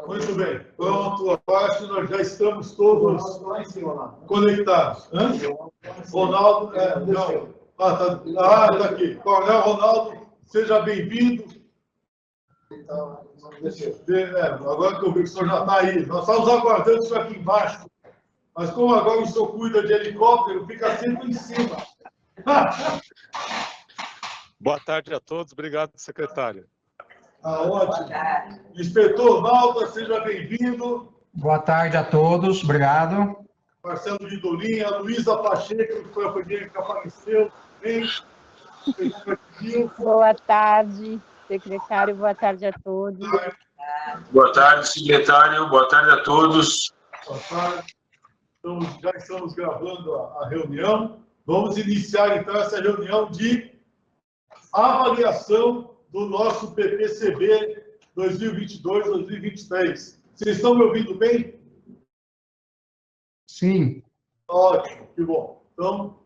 Muito bem. Pronto, acho que nós já estamos todos conectados. Hã? Ronaldo, não. Tá aqui. Coronel Ronaldo, seja bem-vindo. Agora que eu vi que o senhor já está aí. Nós estamos aguardando isso aqui embaixo. Mas como agora o senhor cuida de helicóptero, fica sempre em cima. Boa tarde a todos. Obrigado, secretário. Ótimo. Inspetor Malta, seja bem-vindo. Boa tarde a todos, obrigado. Marcelo Vidolinha, Luísa Pacheco, que foi a primeira que apareceu. Boa tarde, secretário, boa tarde a todos. Boa tarde, secretário, boa tarde a todos. Boa tarde. Já estamos gravando a reunião. Vamos iniciar, então, essa reunião de avaliação do nosso PPCB 2022-2023. Vocês estão me ouvindo bem? Sim. Ótimo, que bom. Então,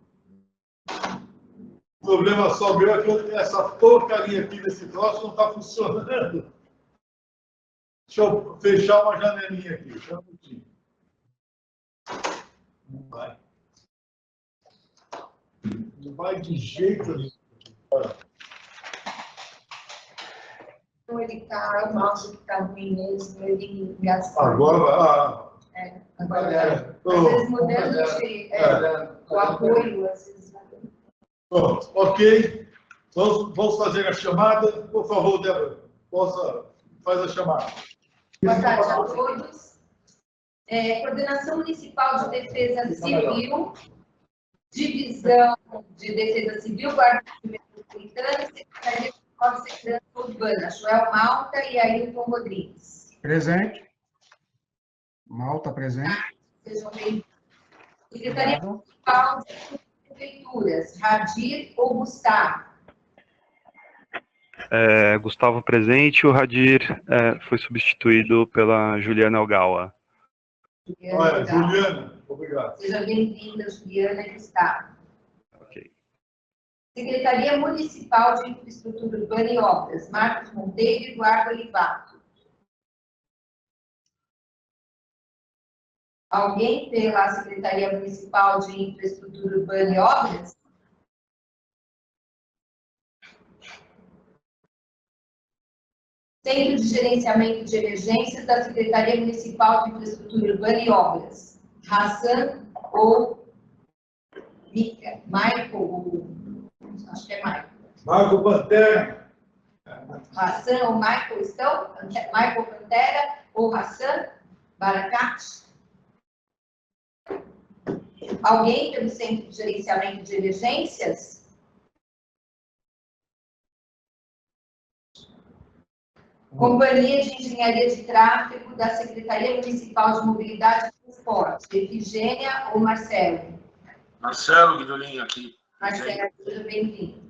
o problema só meu é que essa porcaria aqui desse troço não está funcionando. Deixa eu fechar uma janelinha aqui. Só um minutinho. Não vai. Não vai de jeito nenhum. Ele está, o mouse que está ruim mesmo, ele gastou. Agora, agora às vezes mudando o apoio, às vezes. pronto, ok. Vamos fazer a chamada. Por favor, Débora, faz a chamada. Boa tarde a todos. Coordenação Municipal de Defesa Civil, Divisão de Defesa Civil, Guarda Metropolitana e Secretaria de Segurança Urbana, Joel Malta e Ailton Rodrigues. Presente. Malta presente. Sejam bem-vindos. Secretaria Municipal de Prefeituras, Radir ou Gustavo? Gustavo presente, o Radir foi substituído pela Juliana Algawa. Olha, Juliana, obrigado. Seja bem-vinda, Juliana e Gustavo. Ok. Secretaria Municipal de Infraestrutura Urbana e Obras, Marcos Monteiro e Eduardo Olivato. Alguém pela Secretaria Municipal de Infraestrutura Urbana e Obras? Centro de Gerenciamento de Emergências da Secretaria Municipal de Infraestrutura Urbana e Obras. Hassan ou Michael? Acho que é Michael. Marco Pantera. Hassan ou Michael estão? Michael Pantera ou Hassan Barakat? Alguém pelo Centro de Gerenciamento de Emergências? Companhia de Engenharia de Tráfego da Secretaria Municipal de Mobilidade e Transporte, Efigênia ou Marcelo? Marcelo Guidolinho aqui. Marcelo, seja bem-vindo.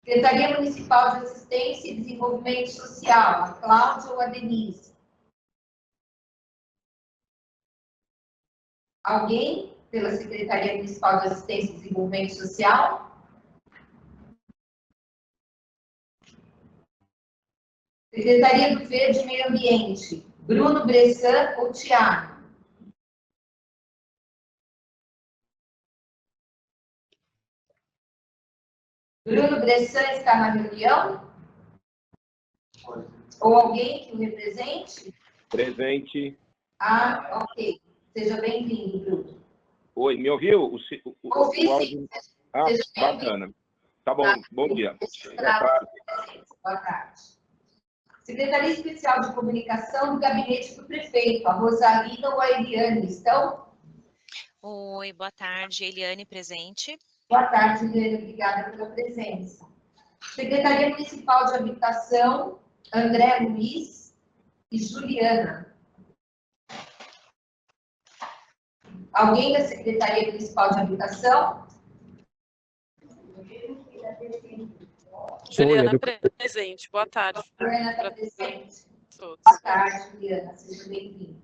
Secretaria Municipal de Assistência e Desenvolvimento Social, a Cláudia ou a Denise? Alguém pela Secretaria Municipal de Assistência e Desenvolvimento Social? Secretaria do Verde e Meio Ambiente, Bruno Bressan ou Tiago? Bruno Bressan está na reunião? Ou alguém que o represente? Presente. Ok. Seja bem-vindo, Bruno. Oi, me ouviu? Ouvi, áudio... sim. Bacana. Tá bom, bom dia. Boa tarde. Secretaria Especial de Comunicação do Gabinete do Prefeito, a Rosalina ou a Eliane, estão? Oi, boa tarde. Eliane presente. Boa tarde, Eliane. Obrigada pela presença. Secretaria Municipal de Habitação, André Luiz e Juliana. Alguém da Secretaria Municipal de Habitação? Juliana presente. Boa tarde. Juliana está presente. Todos. Boa tarde, Juliana. Seja bem-vinda.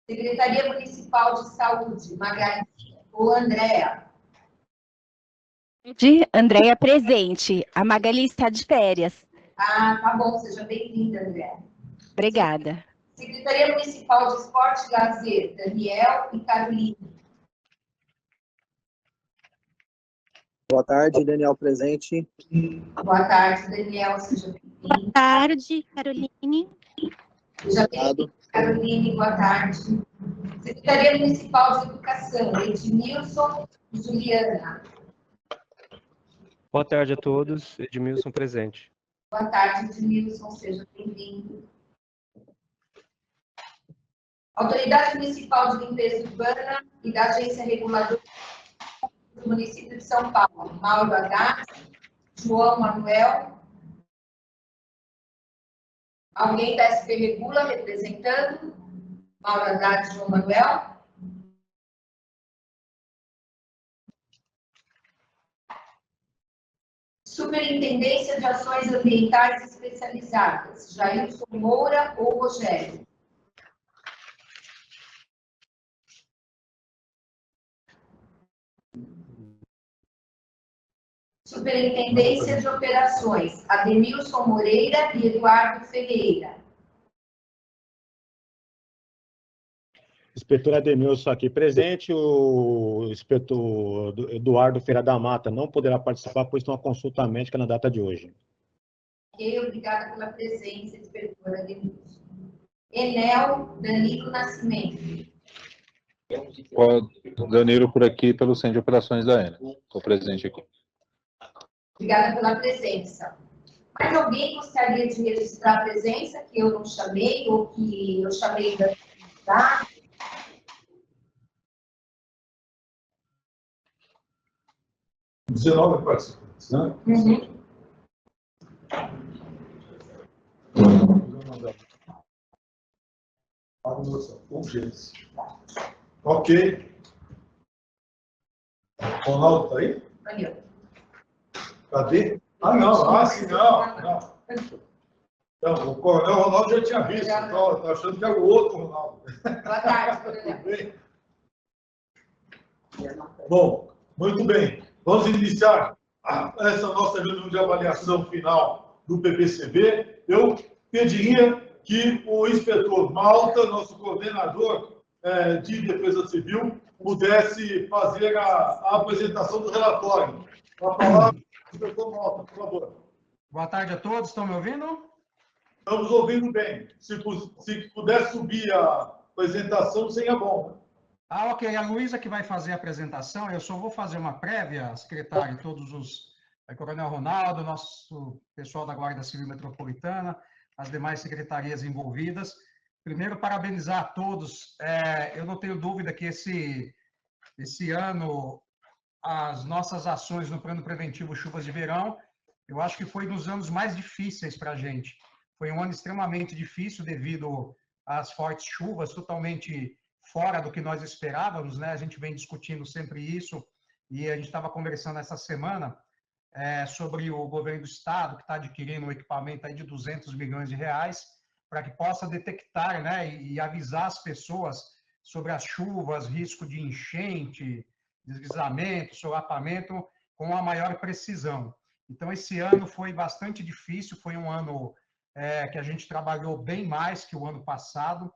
Secretaria Municipal de Saúde, Magali ou Andréa? Andréia presente. A Magali está de férias. Tá bom. Seja bem-vinda, Andréa. Obrigada. Secretaria Municipal de Esporte e Lazer, Daniel e Caroline. Boa tarde, Daniel presente. Boa tarde, Daniel, seja bem-vindo. Boa tarde, Caroline. Seja bem-vindo, Caroline, boa tarde. Secretaria Municipal de Educação, Edmilson e Juliana. Boa tarde a todos, Edmilson presente. Boa tarde, Edmilson, seja bem-vindo. Autoridade Municipal de Limpeza Urbana e da Agência Reguladora do Município de São Paulo, Mauro Haddad, João Manuel. Alguém da SP Regula representando? Mauro Haddad, João Manuel. Superintendência de Ações Ambientais Especializadas, Jailson Moura ou Rogério? Superintendência de Operações, Ademilson Moreira e Eduardo Ferreira. Inspetor Ademilson aqui presente, o inspetor Eduardo Ferreira da Mata não poderá participar, pois tem uma consulta médica na data de hoje. Ok, obrigada pela presença, inspetor Ademilson. Enel Danilo Nascimento. Danilo por aqui, pelo Centro de Operações da Enel. Estou presente aqui. Obrigada pela presença. Mais alguém gostaria de registrar a presença que eu não chamei ou que eu chamei da cidade? Uhum. 19 participantes, né? Uhum. Ok. Ronaldo está aí? Aí, Cadê? Ah, não. Ah, sim, não. Então, o Coronel Ronaldo já tinha visto, então está achando que é o outro Ronaldo. Boa tarde, Coronel. Bom, muito bem. Vamos iniciar essa nossa reunião de avaliação final do PPCB. Eu pediria que o inspetor Malta, nosso coordenador de Defesa Civil, pudesse fazer a apresentação do relatório. A palavra, inspetor Malta, por favor. Boa tarde a todos, estão me ouvindo? Estamos ouvindo bem. Se puder subir a apresentação, seria bom. Ah, ok. A Luísa que vai fazer a apresentação, eu só vou fazer uma prévia, secretário, todos os... Coronel Ronaldo, nosso pessoal da Guarda Civil Metropolitana, as demais secretarias envolvidas. Primeiro, parabenizar a todos. Eu não tenho dúvida que esse ano, as nossas ações no Plano Preventivo Chuvas de Verão, eu acho que foi um dos anos mais difíceis para a gente. Foi um ano extremamente difícil devido às fortes chuvas, totalmente fora do que nós esperávamos, né? A gente vem discutindo sempre isso, e a gente estava conversando essa semana sobre o governo do estado, que está adquirindo um equipamento aí de 200 milhões de reais, para que possa detectar, né, e avisar as pessoas sobre as chuvas, risco de enchente, deslizamento, solapamento, com a maior precisão. Então, esse ano foi bastante difícil, foi um ano que a gente trabalhou bem mais que o ano passado,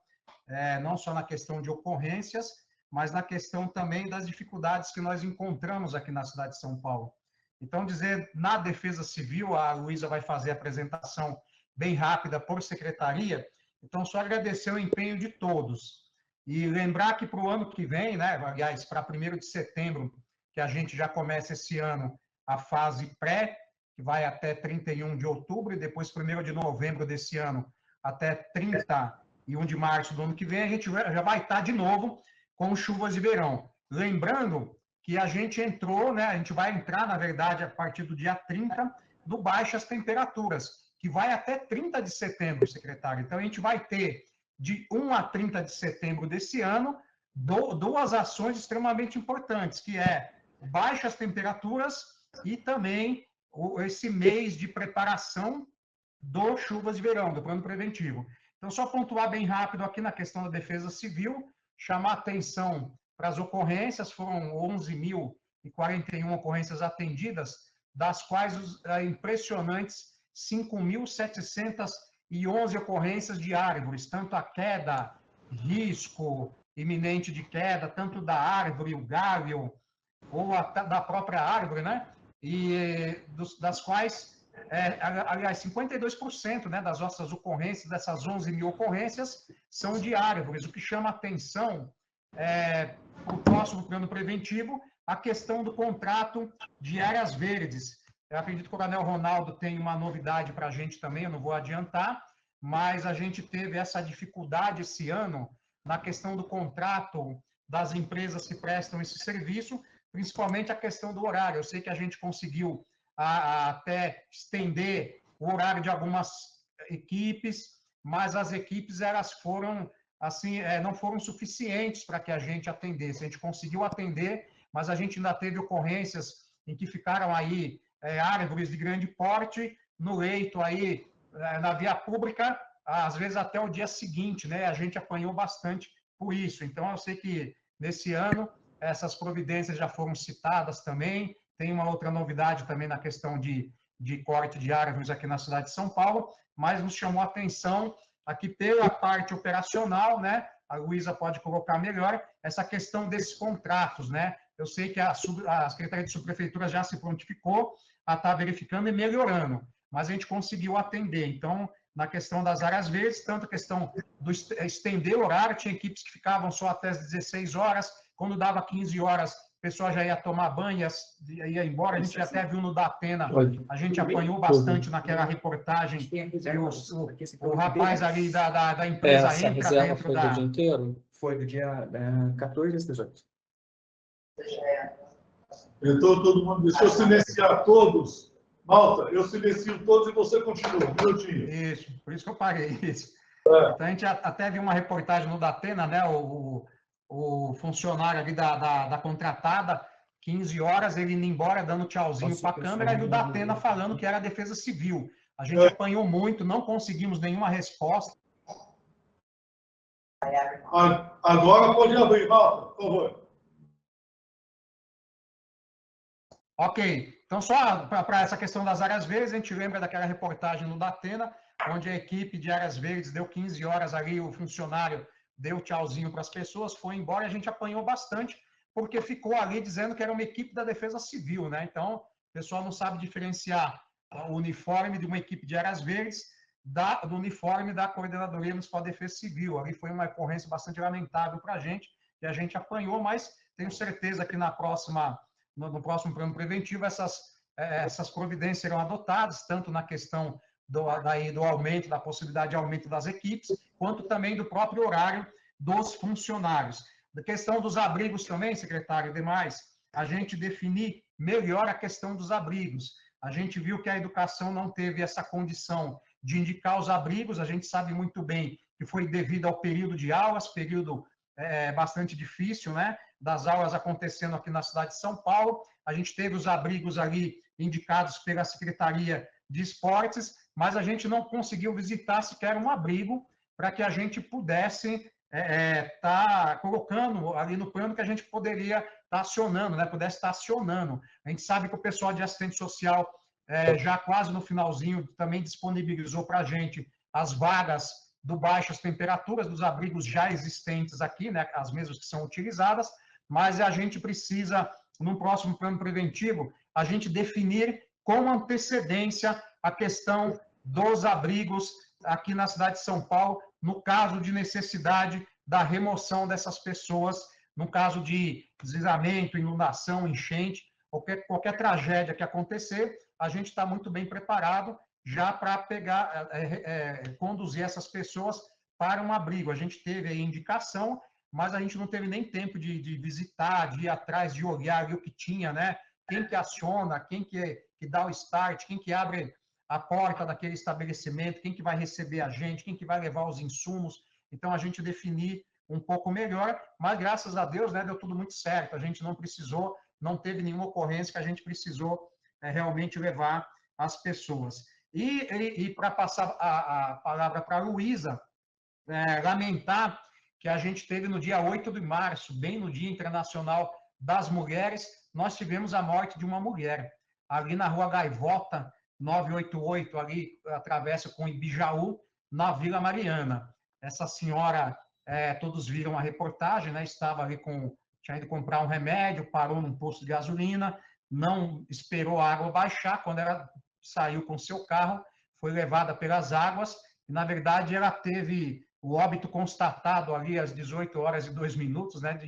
não só na questão de ocorrências, mas na questão também das dificuldades que nós encontramos aqui na cidade de São Paulo. Então, dizer, na Defesa Civil, a Luísa vai fazer a apresentação bem rápida por secretaria, então só agradecer o empenho de todos. E lembrar que para o ano que vem, né, aliás, para 1º de setembro, que a gente já começa esse ano a fase pré, que vai até 31 de outubro, e depois 1º de novembro desse ano até 31 de março do ano que vem, a gente já vai estar de novo com chuvas de verão. Lembrando que a gente entrou, né, a gente vai entrar, na verdade, a partir do dia 30, do baixas temperaturas, que vai até 30 de setembro, secretário. Então, a gente vai ter, de 1 a 30 de setembro desse ano, duas ações extremamente importantes, que é baixas temperaturas e também esse mês de preparação do chuvas de verão, do plano preventivo. Então, só pontuar bem rápido aqui na questão da Defesa Civil, chamar atenção para as ocorrências, foram 11.041 ocorrências atendidas, das quais impressionantes 5.706 e 11 ocorrências de árvores, tanto a queda, risco iminente de queda, tanto da árvore, o galho, ou da própria árvore, né? E das quais, aliás, 52%, né, das nossas ocorrências, dessas 11 mil ocorrências, são de árvores. O que chama atenção para o próximo plano preventivo, a questão do contrato de áreas verdes. Eu acredito que o Coronel Ronaldo tem uma novidade para a gente também, eu não vou adiantar, mas a gente teve essa dificuldade esse ano na questão do contrato das empresas que prestam esse serviço, principalmente a questão do horário. Eu sei que a gente conseguiu até estender o horário de algumas equipes, mas as equipes elas foram assim, não foram suficientes para que a gente atendesse. A gente conseguiu atender, mas a gente ainda teve ocorrências em que ficaram aí árvores de grande porte no leito aí na via pública, às vezes até o dia seguinte, né? A gente apanhou bastante por isso. Então, eu sei que nesse ano essas providências já foram citadas também. Tem uma outra novidade também na questão de corte de árvores aqui na cidade de São Paulo, mas nos chamou a atenção aqui pela parte operacional, né? A Luísa pode colocar melhor, essa questão desses contratos, né? Eu sei que a Secretaria de Subprefeitura já se prontificou a estar verificando e melhorando, mas a gente conseguiu atender. Então, na questão das áreas verdes, tanto a questão do estender o horário, tinha equipes que ficavam só até as 16 horas, quando dava 15 horas, o pessoal já ia tomar banho, ia embora, a gente até viu no Datena, a gente apanhou bastante naquela reportagem, o rapaz ali da empresa essa entra reserva dentro foi da... do dia inteiro? Foi do dia 14 às 18. Então, todo mundo, deixa eu silenciar todos. Malta, eu silencio todos e você continua. Um minutinho. Isso, por isso que eu parei isso. Então, a gente até viu uma reportagem no Datena, né? O funcionário ali da contratada, 15 horas, ele indo embora, dando tchauzinho para a câmera, e o Datena falando que era a Defesa Civil. A gente apanhou muito, não conseguimos nenhuma resposta. Agora pode abrir, Malta, por favor. Ok, então só para essa questão das áreas verdes, a gente lembra daquela reportagem no Datena, onde a equipe de áreas verdes deu 15 horas ali, o funcionário deu tchauzinho para as pessoas, foi embora e a gente apanhou bastante, porque ficou ali dizendo que era uma equipe da Defesa Civil, né? Então, o pessoal não sabe diferenciar o uniforme de uma equipe de áreas verdes do uniforme da Coordenadoria Municipal de Defesa Civil. Ali foi uma ocorrência bastante lamentável para a gente, e a gente apanhou, mas tenho certeza que no próximo plano preventivo, essas providências serão adotadas, tanto na questão do aumento, da possibilidade de aumento das equipes, quanto também do próprio horário dos funcionários. Da questão dos abrigos também, secretário, e demais, a gente definir melhor a questão dos abrigos. A gente viu que a educação não teve essa condição de indicar os abrigos, a gente sabe muito bem que foi devido ao período de aulas, período bastante difícil, né? Das aulas acontecendo aqui na cidade de São Paulo. A gente teve os abrigos ali indicados pela Secretaria de Esportes, mas a gente não conseguiu visitar sequer um abrigo para que a gente pudesse estar colocando ali no plano que a gente poderia estar acionando, né? Pudesse estar acionando. A gente sabe que o pessoal de assistente social, já quase no finalzinho, também disponibilizou para a gente as vagas do baixas temperaturas, dos abrigos já existentes aqui, né? As mesmas que são utilizadas, mas a gente precisa, no próximo plano preventivo, a gente definir com antecedência a questão dos abrigos aqui na cidade de São Paulo, no caso de necessidade da remoção dessas pessoas, no caso de deslizamento, inundação, enchente, qualquer tragédia que acontecer, a gente está muito bem preparado já para pegar, conduzir essas pessoas para um abrigo. A gente teve aí indicação, mas a gente não teve nem tempo de visitar, de ir atrás, de olhar ali o que tinha, né? Quem que aciona, quem que dá o start, quem que abre a porta daquele estabelecimento, quem que vai receber a gente, quem que vai levar os insumos. Então, a gente definir um pouco melhor, mas graças a Deus, né, deu tudo muito certo. A gente não precisou, não teve nenhuma ocorrência que a gente precisou realmente levar as pessoas. E para passar a palavra para a Luísa, lamentar que a gente teve no dia 8 de março, bem no Dia Internacional das Mulheres, nós tivemos a morte de uma mulher, ali na Rua Gaivota, 988, ali, atravessa com Ibijaú, na Vila Mariana. Essa senhora, todos viram a reportagem, né? Estava ali tinha ido comprar um remédio, parou num posto de gasolina, não esperou a água baixar, quando ela saiu com seu carro, foi levada pelas águas, e, na verdade, ela teve o óbito constatado ali às 18 horas e 2 minutos, né?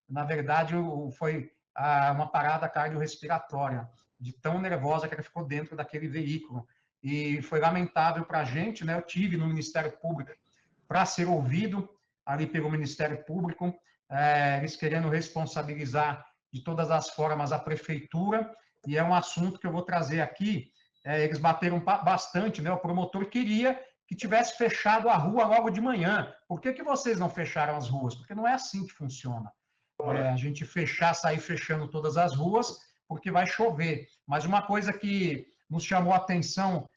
Na verdade, foi uma parada cardiorrespiratória, de tão nervosa que ela ficou dentro daquele veículo. E foi lamentável para a gente, né? Eu tive no Ministério Público para ser ouvido ali pelo Ministério Público, eles querendo responsabilizar de todas as formas a prefeitura, e é um assunto que eu vou trazer aqui. Eles bateram bastante, né? O promotor queria que tivesse fechado a rua logo de manhã. Por que vocês não fecharam as ruas? Porque não é assim que funciona. A gente sair fechando todas as ruas, porque vai chover. Mas uma coisa que nos chamou a atenção,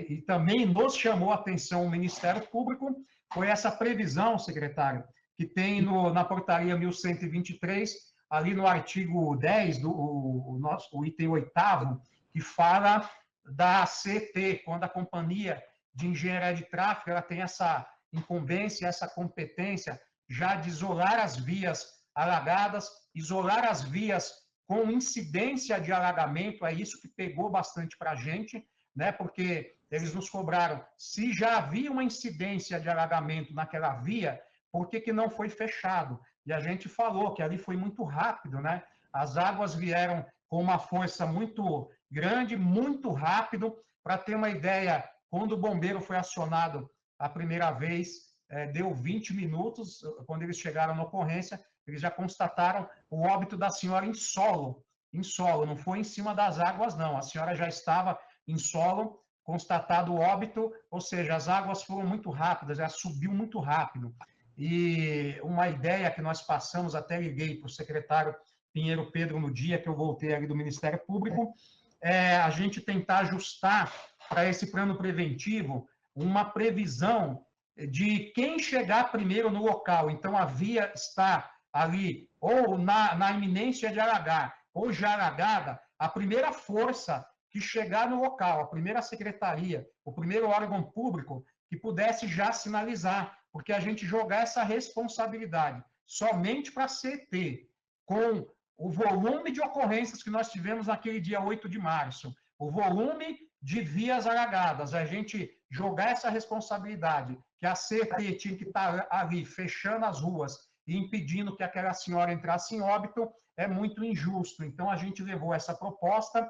e também nos chamou a atenção o Ministério Público, foi essa previsão, secretário, que tem na portaria 1123, ali no artigo 10, o item 8º, que fala da CT, quando a Companhia de Engenharia de Tráfego ela tem essa incumbência, essa competência já de isolar as vias alagadas, isolar as vias com incidência de alagamento, é isso que pegou bastante para a gente, né? Porque eles nos cobraram, se já havia uma incidência de alagamento naquela via, por que não foi fechado? E a gente falou que ali foi muito rápido, né? As águas vieram com uma força muito grande, muito rápido. Para ter uma ideia, quando o bombeiro foi acionado a primeira vez, deu 20 minutos, quando eles chegaram na ocorrência, eles já constataram o óbito da senhora em solo, não foi em cima das águas, não. A senhora já estava em solo, constatado o óbito, ou seja, as águas foram muito rápidas, ela subiu muito rápido. E uma ideia que nós passamos, até liguei para o secretário Pinheiro Pedro no dia que eu voltei ali do Ministério Público, a gente tentar ajustar para esse plano preventivo uma previsão de quem chegar primeiro no local. Então, a via está ali, ou na iminência de alagar, ou já alagada, a primeira força que chegar no local, a primeira secretaria, o primeiro órgão público que pudesse já sinalizar, porque a gente jogar essa responsabilidade somente para a CT, com o volume de ocorrências que nós tivemos naquele dia 8 de março, o volume de vias alagadas, a gente jogar essa responsabilidade, que a CT tinha que estar ali fechando as ruas e impedindo que aquela senhora entrasse em óbito, é muito injusto. Então, a gente levou essa proposta,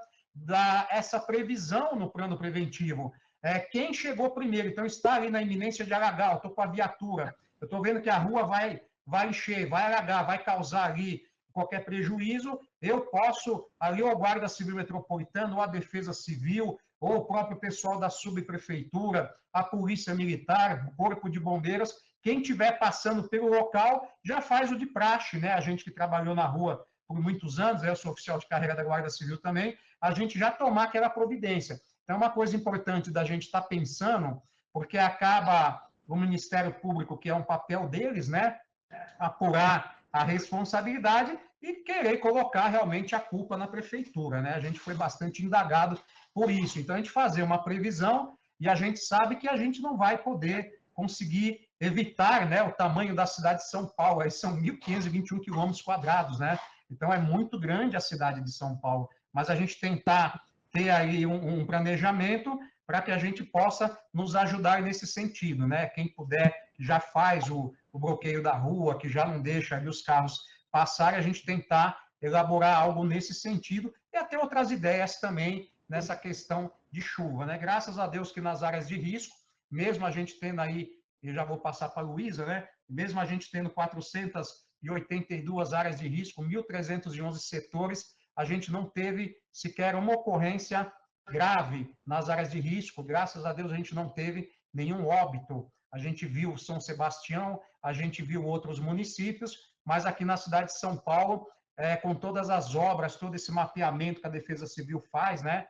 essa previsão no plano preventivo. Quem chegou primeiro, então está ali na iminência de alagar, eu estou com a viatura, eu estou vendo que a rua vai encher, vai alagar, vai causar ali qualquer prejuízo, eu posso, ali ou a Guarda Civil Metropolitana, ou a Defesa Civil, ou o próprio pessoal da subprefeitura, a Polícia Militar, o Corpo de Bombeiros, quem estiver passando pelo local, já faz o de praxe, né? A gente que trabalhou na rua por muitos anos, eu sou oficial de carreira da Guarda Civil também, a gente já tomar aquela providência. Então, uma coisa importante da gente estar pensando, porque acaba o Ministério Público, que é um papel deles, né? Apurar a responsabilidade e querer colocar realmente a culpa na prefeitura, né? A gente foi bastante indagado por isso. Então, a gente fazer uma previsão e a gente sabe que a gente não vai poder conseguir evitar, né, o tamanho da cidade de São Paulo. Aí são 1.521 quilômetros quadrados, né? Então, é muito grande a cidade de São Paulo. Mas a gente tentar ter aí um planejamento para que a gente possa nos ajudar nesse sentido, né? Quem puder, já faz o bloqueio da rua, que já não deixa ali os carros passarem, a gente tentar elaborar algo nesse sentido e até outras ideias também nessa questão de chuva, né? Graças a Deus que nas áreas de risco, mesmo a gente tendo aí, eu já vou passar para a Luísa, né? Mesmo a gente tendo 482 áreas de risco, 1.311 setores, a gente não teve sequer uma ocorrência grave nas áreas de risco. Graças a Deus a gente não teve nenhum óbito. A gente viu São Sebastião, a gente viu outros municípios, mas aqui na cidade de São Paulo, com todas as obras, todo esse mapeamento que a Defesa Civil faz, né?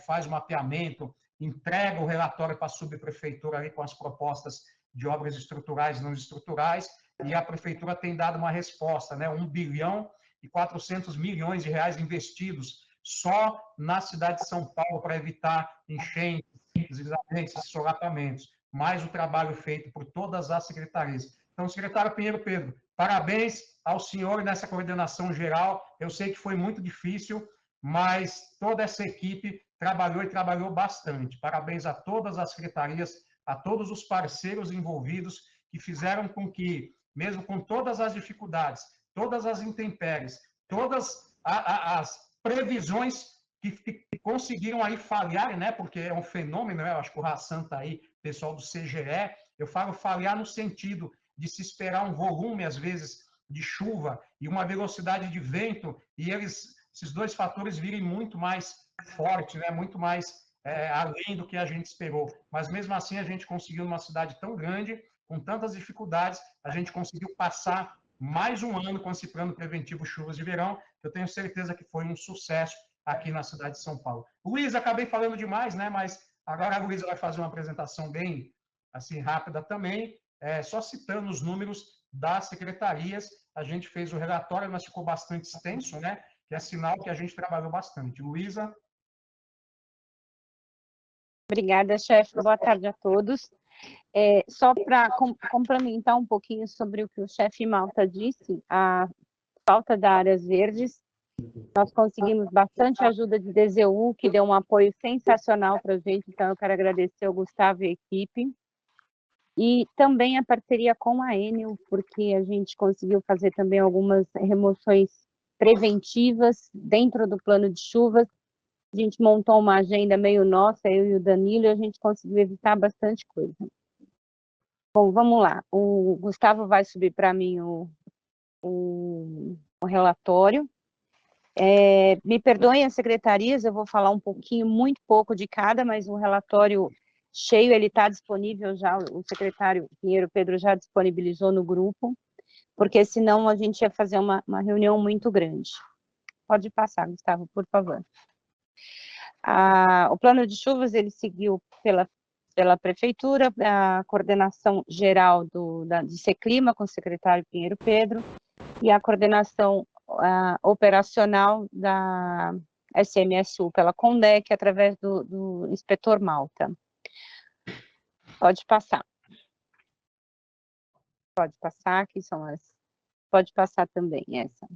Faz o mapeamento, entrega o relatório para a subprefeitura ali com as propostas de obras estruturais e não estruturais, e a prefeitura tem dado uma resposta, né? 1 bilhão e 400 milhões de reais investidos só na cidade de São Paulo para evitar enchentes, deslizamentos, solapamentos. mais o trabalho feito por todas as secretarias. Então, secretário Pinheiro Pedro, parabéns ao senhor nessa coordenação geral. Eu sei que foi muito difícil, mas toda essa equipe trabalhou e trabalhou bastante. Parabéns a todas as secretarias, a todos os parceiros envolvidos que fizeram com que, mesmo com todas as dificuldades, todas as intempéries, todas as previsões que conseguiram aí falhar, né? Porque é um fenômeno, né? Eu acho que o Hassan está aí, pessoal do CGE, eu falo falhar no sentido de se esperar um volume, às vezes, de chuva e uma velocidade de vento, e esses dois fatores virem muito mais forte, né? Muito mais além do que a gente esperou. Mas, mesmo assim, a gente conseguiu, numa cidade tão grande, com tantas dificuldades, a gente conseguiu passar mais um ano com esse plano preventivo chuvas de verão, que eu tenho certeza que foi um sucesso aqui na cidade de São Paulo. Luiz, acabei falando demais, né? Mas agora a Luísa vai fazer uma apresentação bem assim, rápida também, só citando os números das secretarias. A gente fez o relatório, mas ficou bastante extenso, né? Que é sinal que a gente trabalhou bastante. Luísa? Obrigada, chefe. Boa tarde a todos. Só para complementar um pouquinho sobre o que o chefe Malta disse, a falta das áreas verdes, nós conseguimos bastante ajuda de DZU, que deu um apoio sensacional para a gente, então eu quero agradecer ao Gustavo e a equipe. E também a parceria com a Enel, porque a gente conseguiu fazer também algumas remoções preventivas dentro do plano de chuvas. A gente montou uma agenda meio nossa, eu e o Danilo, e a gente conseguiu evitar bastante coisa. Bom, vamos lá. O Gustavo vai subir para mim o relatório. Me perdoem as secretarias, eu vou falar um pouquinho, muito pouco de cada, mas o relatório cheio, ele está disponível já, o secretário Pinheiro Pedro já disponibilizou no grupo, porque senão a gente ia fazer uma reunião muito grande. Pode passar, Gustavo, por favor. O plano de chuvas, ele seguiu pela prefeitura, a coordenação geral de Seclima, com o secretário Pinheiro Pedro, e a coordenação operacional da SMSU pela Condec, através do inspetor Malta. Pode passar. Pode passar, aqui são as... Pode passar também, essa.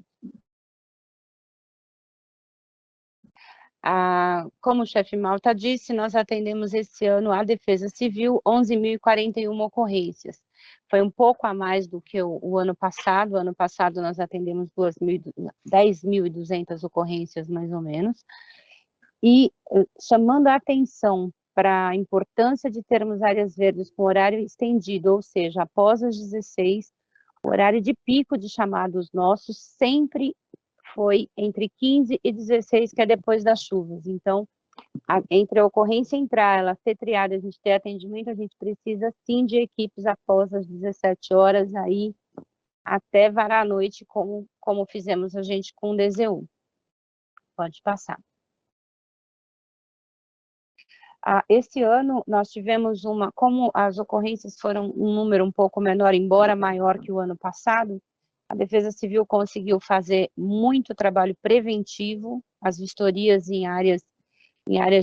Como o chefe Malta disse, nós atendemos esse ano a Defesa Civil 11.041 ocorrências. Foi um pouco a mais do que o ano passado. O ano passado nós atendemos 10.200 ocorrências, mais ou menos. E chamando a atenção para a importância de termos áreas verdes com horário estendido, ou seja, após as 16, o horário de pico de chamados nossos sempre foi entre 15 e 16, que é depois das chuvas. Então, entre a ocorrência entrar, ela ser triada, a gente ter atendimento, a gente precisa sim de equipes após as 17 horas, aí até varar a noite, como fizemos a gente com o DZU. Pode passar. Esse ano, nós tivemos como as ocorrências foram um número um pouco menor, embora maior que o ano passado, a Defesa Civil conseguiu fazer muito trabalho preventivo, as vistorias em áreas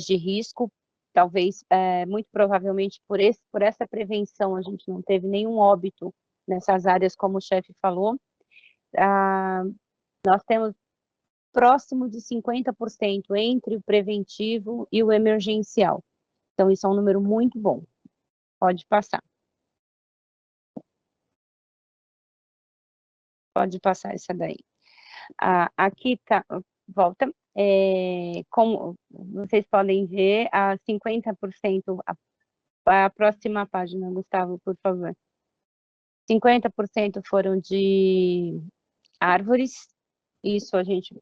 de risco, talvez, muito provavelmente, por essa prevenção, a gente não teve nenhum óbito nessas áreas, como o chefe falou. Nós temos próximo de 50% entre o preventivo e o emergencial. Então, isso é um número muito bom. Pode passar. Pode passar essa daí. Aqui tá, volta. Como vocês podem ver, a 50%, a próxima página, Gustavo, por favor. 50% foram de árvores. Isso a gente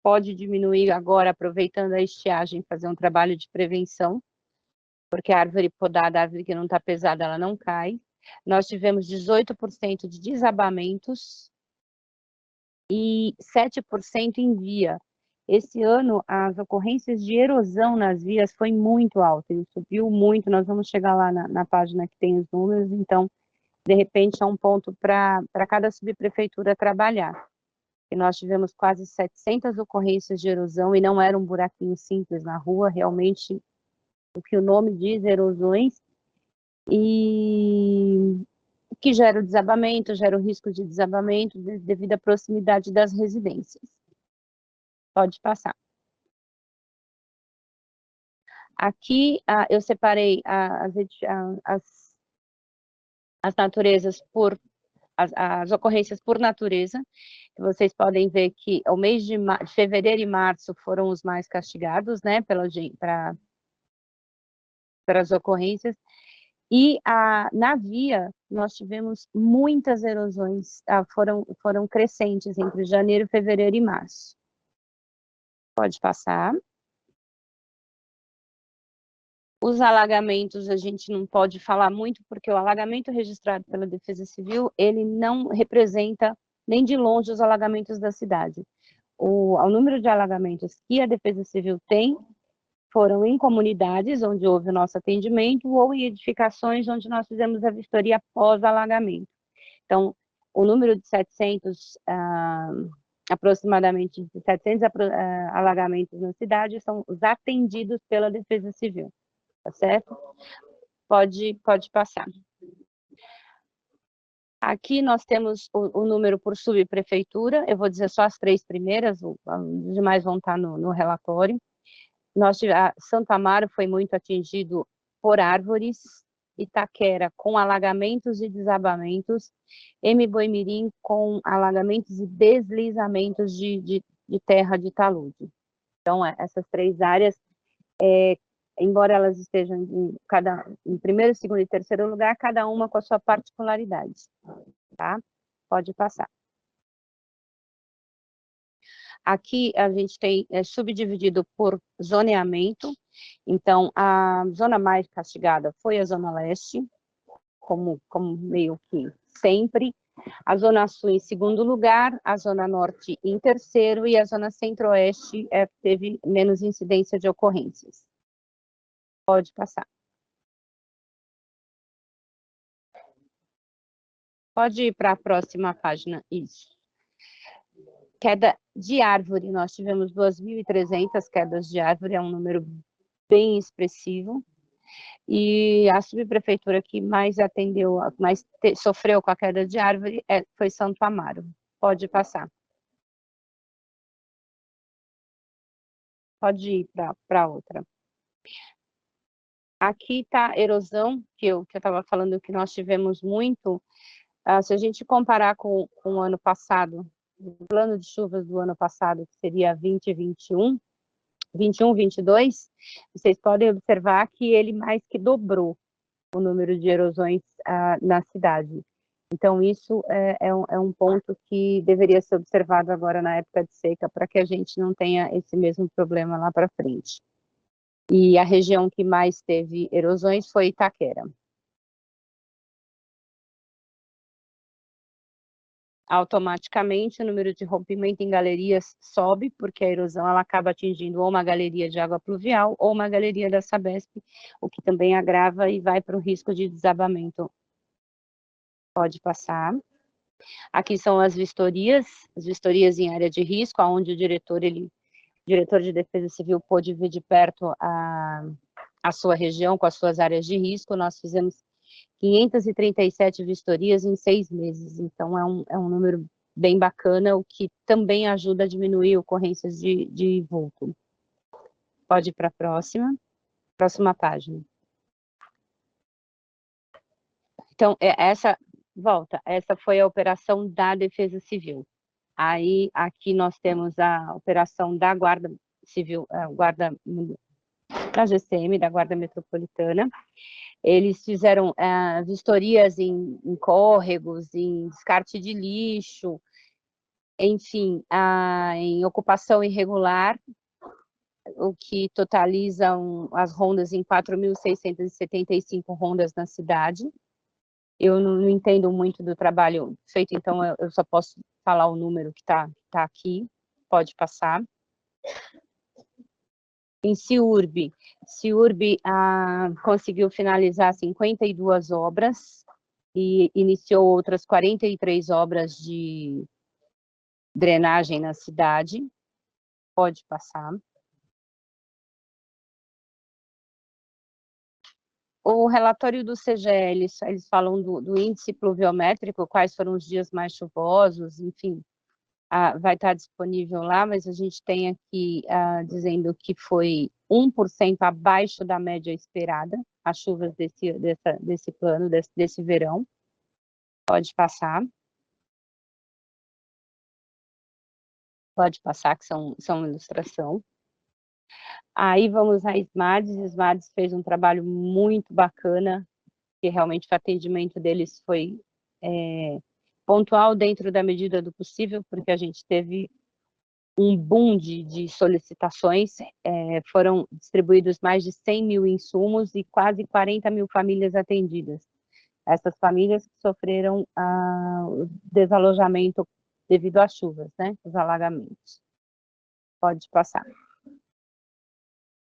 pode diminuir agora, aproveitando a estiagem, fazer um trabalho de prevenção, porque a árvore podada, a árvore que não está pesada, ela não cai. Nós tivemos 18% de desabamentos e 7% em via. Esse ano, as ocorrências de erosão nas vias foi muito alta, ele subiu muito, nós vamos chegar lá na página que tem os números, então, de repente, é um ponto para cada subprefeitura trabalhar. E nós tivemos quase 700 ocorrências de erosão, e não era um buraquinho simples na rua, realmente, o que o nome diz, erosões, e que gera o desabamento, gera o risco de desabamento devido à proximidade das residências. Pode passar. Aqui eu separei as naturezas por as ocorrências por natureza. Vocês podem ver que o mês de fevereiro e março foram os mais castigados, né, para as ocorrências. E na via, nós tivemos muitas erosões, foram crescentes entre janeiro, fevereiro e março. Pode passar. Os alagamentos, a gente não pode falar muito, porque o alagamento registrado pela Defesa Civil, ele não representa nem de longe os alagamentos da cidade. O número de alagamentos que a Defesa Civil tem foram em comunidades onde houve o nosso atendimento ou em edificações onde nós fizemos a vistoria após alagamento. Então, o número de 700, aproximadamente 700 alagamentos na cidade são os atendidos pela Defesa Civil, tá certo? Pode passar. Aqui nós temos o número por subprefeitura, eu vou dizer só as 3 primeiras, os demais vão estar no relatório. Santo Amaro foi muito atingido por árvores, Itaquera com alagamentos e desabamentos, Boimirim com alagamentos e deslizamentos de terra de talude. Então, essas 3 áreas, embora elas estejam em primeiro, segundo e terceiro lugar, cada uma com a sua particularidade, tá? Pode passar. Aqui a gente tem subdividido por zoneamento, então a zona mais castigada foi a Zona Leste, como meio que sempre, a Zona Sul em segundo lugar, a Zona Norte em terceiro e a Zona Centro-Oeste teve menos incidência de ocorrências. Pode passar. Pode ir para a próxima página, isso. Queda de árvore, nós tivemos 2.300 quedas de árvore, é um número bem expressivo. E a subprefeitura que mais atendeu, mais sofreu com a queda de árvore foi Santo Amaro. Pode passar. Pode ir para outra. Aqui está a erosão, que eu estava falando que nós tivemos muito. Se a gente comparar com o ano passado, o plano de chuvas do ano passado, que seria 2021, 21, 22, vocês podem observar que ele mais que dobrou o número de erosões na cidade. Então, isso é um ponto que deveria ser observado agora na época de seca, para que a gente não tenha esse mesmo problema lá para frente. E a região que mais teve erosões foi Itaquera. Automaticamente o número de rompimento em galerias sobe, porque a erosão ela acaba atingindo ou uma galeria de água pluvial ou uma galeria da Sabesp, o que também agrava e vai para o risco de desabamento. Pode passar. Aqui são as vistorias em área de risco, onde o diretor de Defesa Civil pôde ver de perto a sua região com as suas áreas de risco. Nós fizemos 537 vistorias em 6 meses, então é um número bem bacana, o que também ajuda a diminuir ocorrências de vulto. Pode ir para a próxima página. Então, essa foi a operação da Defesa Civil. Aí, aqui nós temos a operação da Guarda Civil, da GCM, da Guarda Metropolitana. Eles fizeram vistorias em córregos, em descarte de lixo, enfim, em ocupação irregular, o que totaliza as rondas em 4.675 rondas na cidade. Eu não entendo muito do trabalho feito, então eu só posso falar o número que está aqui. Pode passar. Em CIURB conseguiu finalizar 52 obras e iniciou outras 43 obras de drenagem na cidade. Pode passar. O relatório do CGE, eles falam do índice pluviométrico, quais foram os dias mais chuvosos, enfim, vai estar disponível lá, mas a gente tem aqui dizendo que foi 1% abaixo da média esperada, as chuvas desse plano, desse verão. Pode passar. Pode passar, que são ilustração. Aí vamos a SMADS. SMADS fez um trabalho muito bacana, que realmente o atendimento deles foi pontual dentro da medida do possível, porque a gente teve um boom de solicitações, foram distribuídos mais de 100 mil insumos e quase 40 mil famílias atendidas. Essas famílias que sofreram o desalojamento devido às chuvas, né, os alagamentos. Pode passar.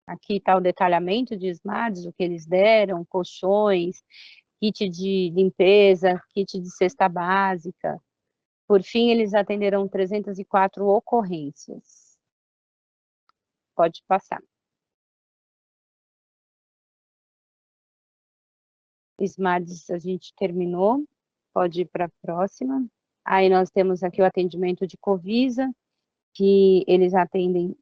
Aqui está o detalhamento de SMADS, o que eles deram, colchões, kit de limpeza, kit de cesta básica. Por fim, eles atenderam 304 ocorrências. Pode passar. SMADS a gente terminou, pode ir para a próxima. Aí nós temos aqui o atendimento de Covisa, que eles atendem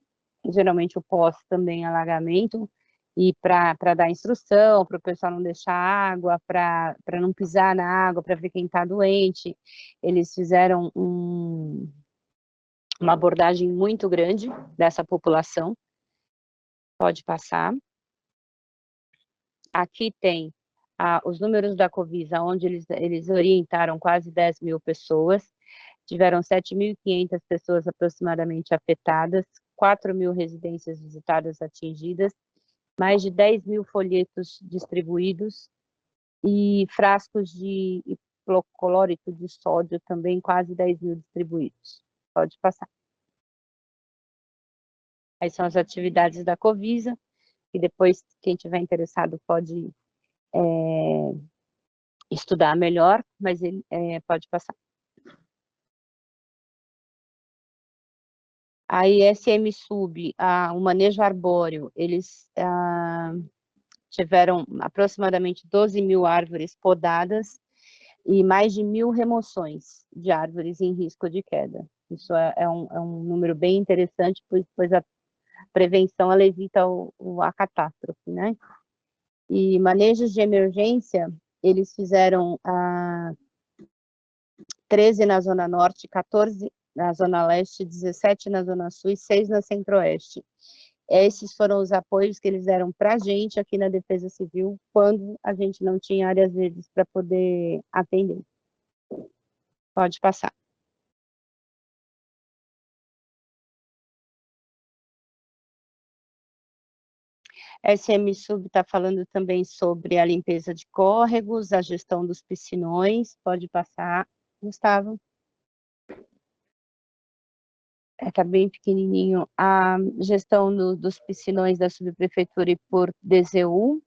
geralmente o pós também alagamento, e para dar instrução, para o pessoal não deixar água, para não pisar na água, para ver quem está doente. Eles fizeram uma abordagem muito grande dessa população. Pode passar. Aqui tem os números da Covisa, onde eles orientaram quase 10 mil pessoas, tiveram 7.500 pessoas aproximadamente afetadas, 4 mil residências visitadas atingidas, mais de 10 mil folhetos distribuídos e frascos de hipoclorito de sódio também, quase 10 mil distribuídos. Pode passar. Aí são as atividades da Covisa, e depois, quem tiver interessado pode estudar melhor, mas ele pode passar. A ISM Sub, o manejo arbóreo, eles tiveram aproximadamente 12 mil árvores podadas e mais de 1.000 remoções de árvores em risco de queda. Isso é um número bem interessante, pois a prevenção ela evita a catástrofe, né? E manejos de emergência, eles fizeram 13 na Zona Norte, 14 na Zona Leste, 17 na Zona Sul e 6 na Centro-Oeste. Esses foram os apoios que eles deram para a gente aqui na Defesa Civil, quando a gente não tinha áreas verdes para poder atender. Pode passar. SM Sub está falando também sobre a limpeza de córregos, a gestão dos piscinões. Pode passar, Gustavo. Está bem pequenininho. A gestão dos piscinões da subprefeitura e por DZU,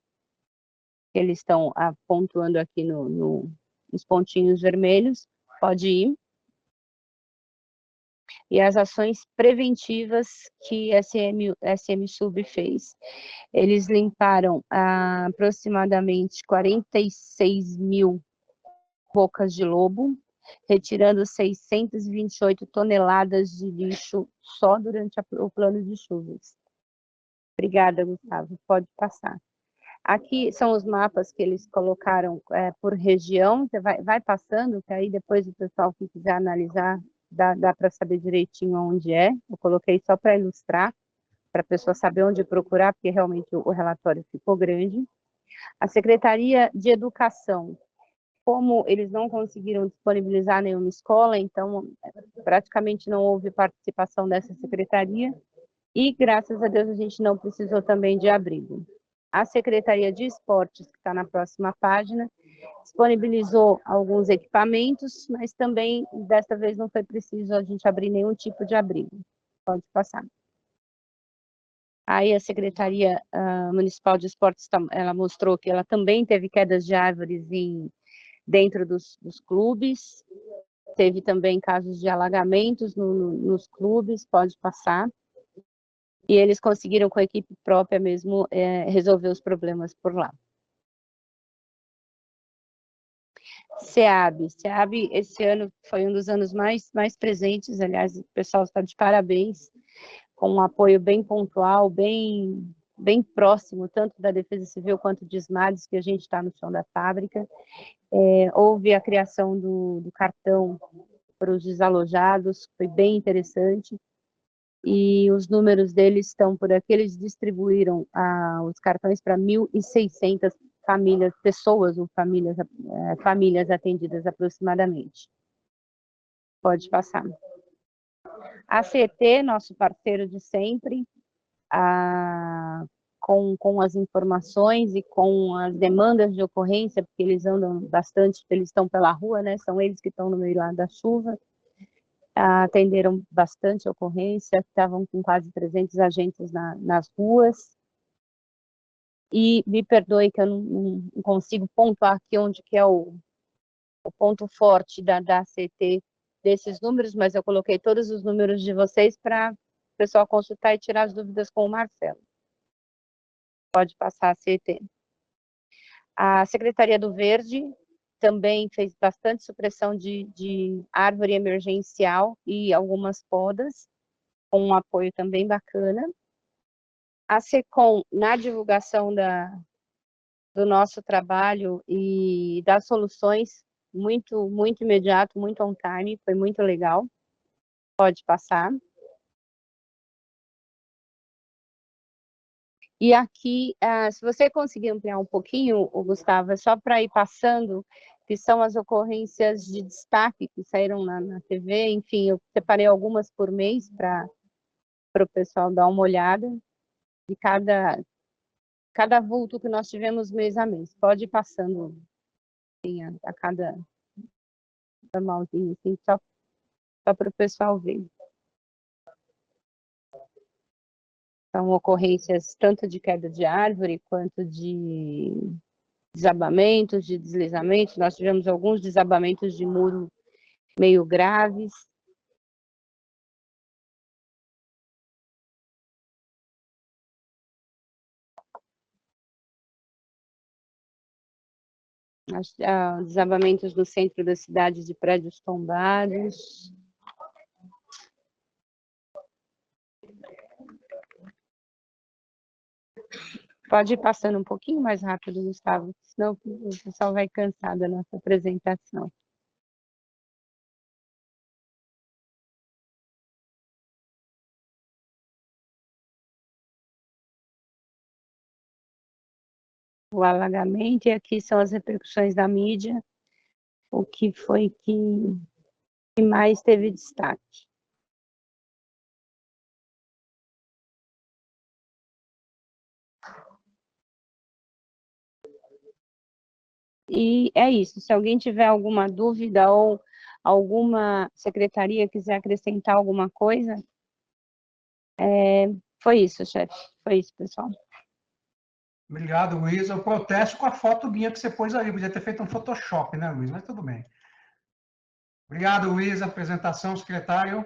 que eles estão pontuando aqui nos pontinhos vermelhos. Pode ir. E as ações preventivas que SM Sub fez. Eles limparam aproximadamente 46 mil bocas de lobo, retirando 628 toneladas de lixo só durante o plano de chuvas. Obrigada, Gustavo. Pode passar. Aqui são os mapas que eles colocaram por região. Você vai passando, que aí depois o pessoal que quiser analisar, dá para saber direitinho onde é. Eu coloquei só para ilustrar, para a pessoa saber onde procurar, porque realmente o relatório ficou grande. A Secretaria de Educação, como eles não conseguiram disponibilizar nenhuma escola, então praticamente não houve participação dessa secretaria, e graças a Deus a gente não precisou também de abrigo. A Secretaria de Esportes, que está na próxima página, disponibilizou alguns equipamentos, mas também desta vez não foi preciso a gente abrir nenhum tipo de abrigo. Pode passar. Aí a Secretaria Municipal de Esportes, ela mostrou que ela também teve quedas de árvores dentro dos clubes, teve também casos de alagamentos nos clubes, pode passar, e eles conseguiram com a equipe própria mesmo resolver os problemas por lá. SEAB, esse ano foi um dos anos mais presentes, aliás, o pessoal está de parabéns, com um apoio bem pontual, bem próximo, tanto da Defesa Civil quanto de SMADs, que a gente está no chão da fábrica. Houve a criação do cartão para os desalojados, foi bem interessante, e os números deles estão por aqui, eles distribuíram os cartões para 1.600 famílias, pessoas ou famílias atendidas aproximadamente. Pode passar. A CET, nosso parceiro de sempre, com as informações e com as demandas de ocorrência, porque eles andam bastante, eles estão pela rua, né? São eles que estão no meio lá da chuva, atenderam bastante ocorrência, estavam com quase 300 agentes nas ruas. E me perdoe que eu não consigo pontuar aqui onde que é o ponto forte da CT desses números, mas eu coloquei todos os números de vocês para o pessoal consultar e tirar as dúvidas com o Marcelo. Pode passar a CT. A Secretaria do Verde também fez bastante supressão de árvore emergencial e algumas podas, com um apoio também bacana. A SECOM, na divulgação do nosso trabalho e das soluções, muito imediato, muito on time, foi muito legal. Pode passar. E aqui, se você conseguir ampliar um pouquinho, Gustavo, é só para ir passando, que são as ocorrências de destaque que saíram na TV, enfim, eu separei algumas por mês para o pessoal dar uma olhada de cada vulto que nós tivemos mês a mês. Pode ir passando assim, a cada normalzinho, assim, só para o pessoal ver. São ocorrências tanto de queda de árvore, quanto de desabamentos, de deslizamentos. Nós tivemos alguns desabamentos de muro meio graves. Desabamentos no centro da cidade de prédios tombados. Pode ir passando um pouquinho mais rápido, Gustavo, senão o pessoal vai cansar da nossa apresentação. O alagamento, e aqui são as repercussões da mídia, o que foi que mais teve destaque. E é isso, se alguém tiver alguma dúvida ou alguma secretaria quiser acrescentar alguma coisa, foi isso, chefe, foi isso, pessoal. Obrigado, Luiz. Eu protesto com a foto minha que você pôs ali. Podia ter feito um Photoshop, né, Luiz? Mas tudo bem. Obrigado, Luiz. Apresentação, secretário.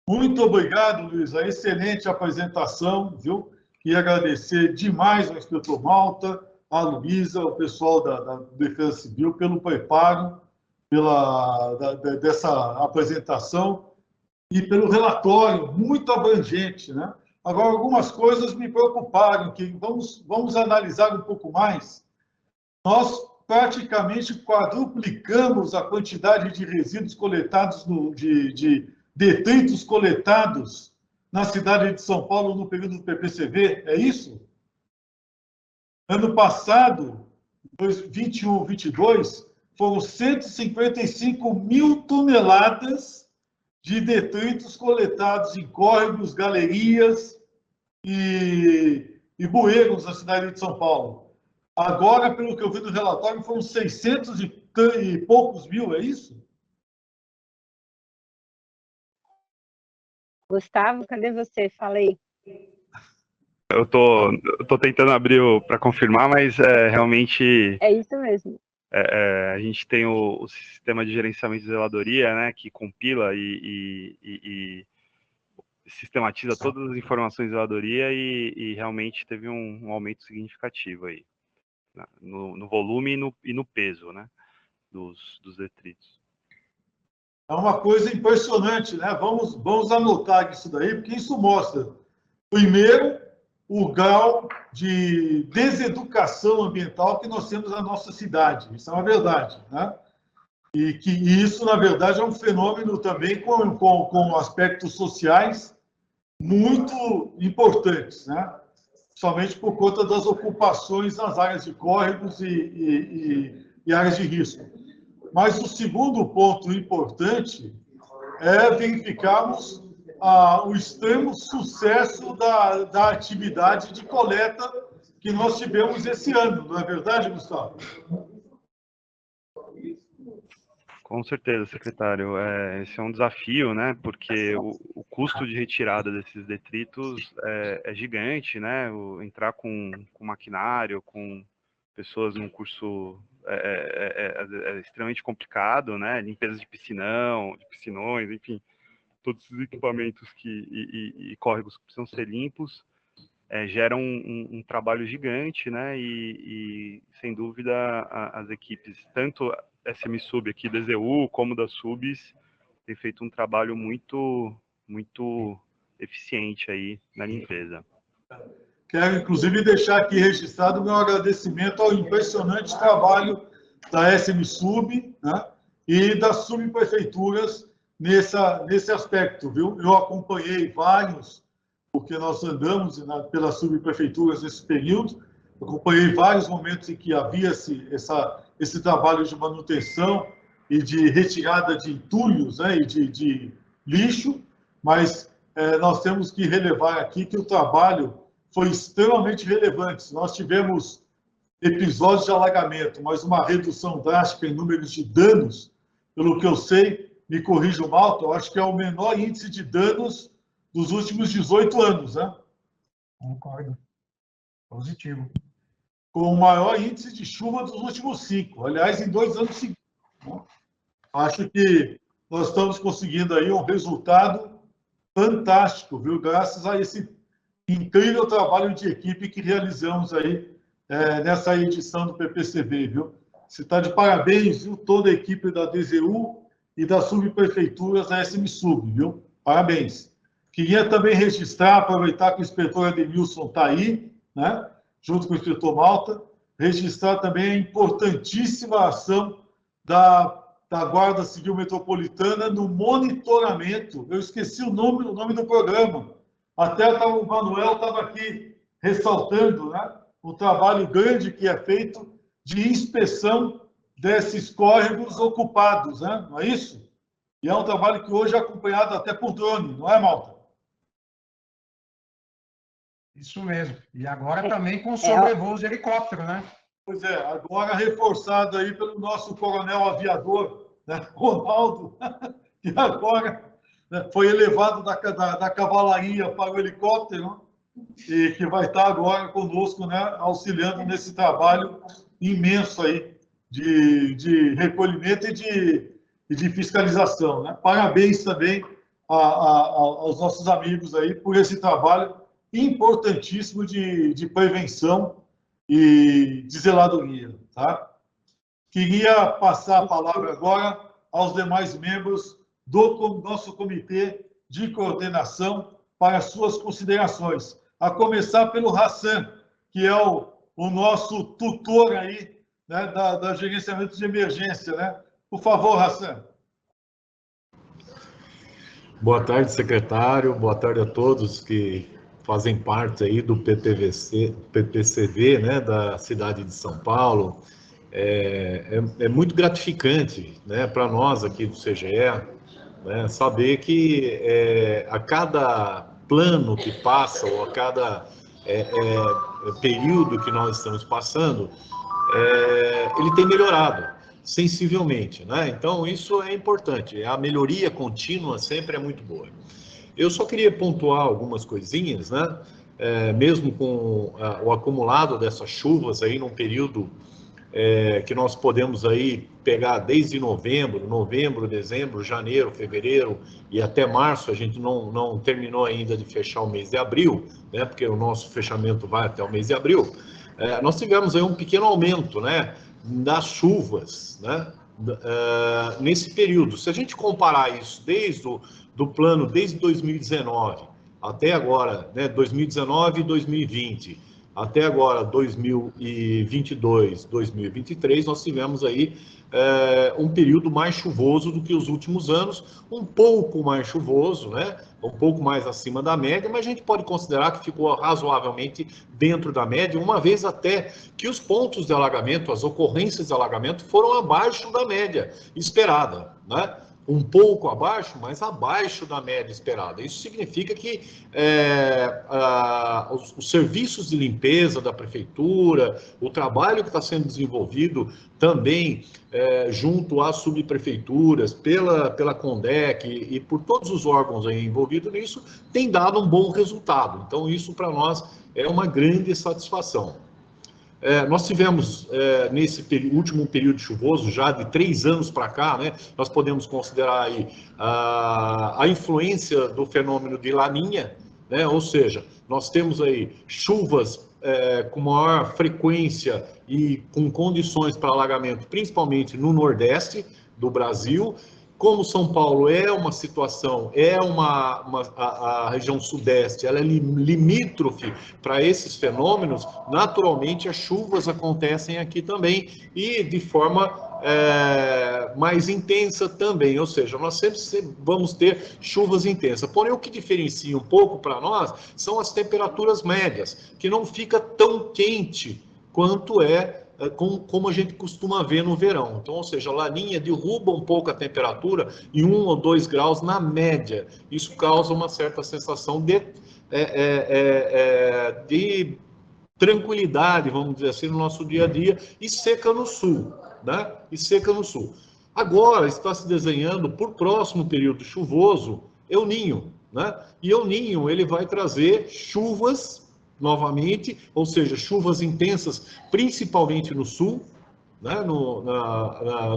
Muito obrigado, Luiz. A excelente apresentação, viu? Queria agradecer demais ao inspetor Malta, a Luísa, o pessoal da Defesa Civil pelo preparo dessa apresentação e pelo relatório muito abrangente, né? Agora, algumas coisas me preocuparam, que vamos analisar um pouco mais. Nós praticamente quadruplicamos a quantidade de resíduos coletados, de detritos coletados na cidade de São Paulo no período do PPCV, é isso? Ano passado, 21-22, foram 155 mil toneladas de detritos coletados em córregos, galerias e bueiros na cidade de São Paulo. Agora, pelo que eu vi no relatório, foram 600 e poucos mil, é isso? Gustavo, cadê você? Fala aí. Eu tô tentando abrir para confirmar, mas realmente... É isso mesmo. A gente tem o sistema de gerenciamento de zeladoria, né, que compila e sistematiza todas as informações de zeladoria e realmente teve um aumento significativo aí, no volume e no peso, né, dos detritos. É uma coisa impressionante, né? Vamos anotar isso daí, porque isso mostra, primeiro, o grau de deseducação ambiental que nós temos na nossa cidade. Isso é uma verdade, né? E que isso, na verdade, é um fenômeno também com aspectos sociais muito importantes, né? Somente por conta das ocupações nas áreas de córregos e áreas de risco. Mas o segundo ponto importante é verificarmos o extremo sucesso da atividade de coleta que nós tivemos esse ano, não é verdade, Gustavo? Com certeza, secretário. Esse é um desafio, né? Porque o custo de retirada desses detritos é gigante, né? Entrar com maquinário, com pessoas num curso é extremamente complicado, né? Limpeza de piscinões, enfim, todos esses equipamentos e córregos que precisam ser limpos geram um trabalho gigante, né? E sem dúvida as equipes, tanto SM-Sub aqui da EZU, como das SUBs, têm feito um trabalho muito eficiente aí na limpeza. Quero, inclusive, deixar aqui registrado o meu agradecimento ao impressionante trabalho da SM-Sub, né, e das subprefeituras nesse aspecto, viu? Eu acompanhei vários, porque nós andamos pelas subprefeituras nesse período, acompanhei vários momentos em que havia esse trabalho de manutenção e de retirada de entulhos, né, e de lixo, mas nós temos que relevar aqui que o trabalho foi extremamente relevante. Nós tivemos episódios de alagamento, mas uma redução drástica em números de danos, pelo que eu sei, me corrija o Malta, eu acho que é o menor índice de danos dos últimos 18 anos, né? Concordo. Positivo. Com o maior índice de chuva dos últimos 5, aliás, em 2 anos seguidos. Acho que nós estamos conseguindo aí um resultado fantástico, viu? Graças a esse incrível trabalho de equipe que realizamos aí nessa edição do PPCV, viu? Você está de parabéns, viu? Toda a equipe da DZU e das subprefeituras da SM-Sub, viu? Parabéns. Queria também registrar, aproveitar que o inspetor Ademilson está aí, né? Junto com o inspetor Malta, registrar também a importantíssima ação da Guarda Civil Metropolitana no monitoramento. Eu esqueci o nome do programa. Até o Manuel estava aqui ressaltando, né, o trabalho grande que é feito de inspeção desses córregos ocupados, né? Não é isso? E é um trabalho que hoje é acompanhado até por drone, não é, Malta? Isso mesmo. E agora também com sobrevoos de helicóptero, né? Pois é, agora reforçado aí pelo nosso coronel aviador, né, Ronaldo, que agora foi elevado da cavalaria para o helicóptero, né, e que vai estar agora conosco, né, auxiliando nesse trabalho imenso aí de recolhimento e de fiscalização, né? Parabéns também aos nossos amigos aí por esse trabalho importantíssimo de prevenção e de zeladoria, tá? Queria passar a palavra agora aos demais membros do nosso comitê de coordenação para suas considerações. A começar pelo Hassan, que é o nosso tutor aí, né, da gerenciamento de emergência, né? Por favor, Hassan. Boa tarde, secretário. Boa tarde a todos que fazem parte aí do PPCV, né, da cidade de São Paulo. É muito gratificante, né, para nós aqui do CGE, né, saber que a cada plano que passa, ou a cada período que nós estamos passando, ele tem melhorado sensivelmente, né? Então, isso é importante. A melhoria contínua sempre é muito boa. Eu só queria pontuar algumas coisinhas, né? Mesmo com o acumulado dessas chuvas aí num período que nós podemos aí pegar desde novembro, dezembro, janeiro, fevereiro e até março. A gente não terminou ainda de fechar o mês de abril, né, porque o nosso fechamento vai até o mês de abril. Nós tivemos aí um pequeno aumento, né, das chuvas, né, nesse período. Se a gente comparar isso desde do plano, desde 2019 até agora, né, 2019 e 2020, até agora 2022, 2023, nós tivemos aí um período mais chuvoso do que os últimos anos, um pouco mais chuvoso, né? Um pouco mais acima da média, mas a gente pode considerar que ficou razoavelmente dentro da média, uma vez até que os pontos de alagamento, as ocorrências de alagamento foram abaixo da média esperada, né? Um pouco abaixo, mas abaixo da média esperada. Isso significa que os serviços de limpeza da prefeitura, o trabalho que está sendo desenvolvido também junto às subprefeituras, pela Condec e por todos os órgãos aí envolvidos nisso, tem dado um bom resultado. Então, isso para nós é uma grande satisfação. Nós tivemos, nesse último período chuvoso, já de 3 anos para cá, né, nós podemos considerar aí a influência do fenômeno de Laninha, né, ou seja, nós temos aí chuvas com maior frequência e com condições para alagamento, principalmente no Nordeste do Brasil. Como São Paulo é uma situação, a região Sudeste, ela é limítrofe para esses fenômenos, naturalmente as chuvas acontecem aqui também e de forma mais intensa também, ou seja, nós sempre vamos ter chuvas intensas. Porém, o que diferencia um pouco para nós são as temperaturas médias, que não fica tão quente quanto como a gente costuma ver no verão. Então, ou seja, a Laninha derruba um pouco a temperatura em 1 ou 2 graus na média. Isso causa uma certa sensação de tranquilidade, vamos dizer assim, no nosso dia a dia, e seca no sul, né? E seca no sul. Agora está se desenhando, por próximo período chuvoso, El Niño, né? E El Niño, ele vai trazer chuvas novamente, ou seja, chuvas intensas, principalmente no sul, né,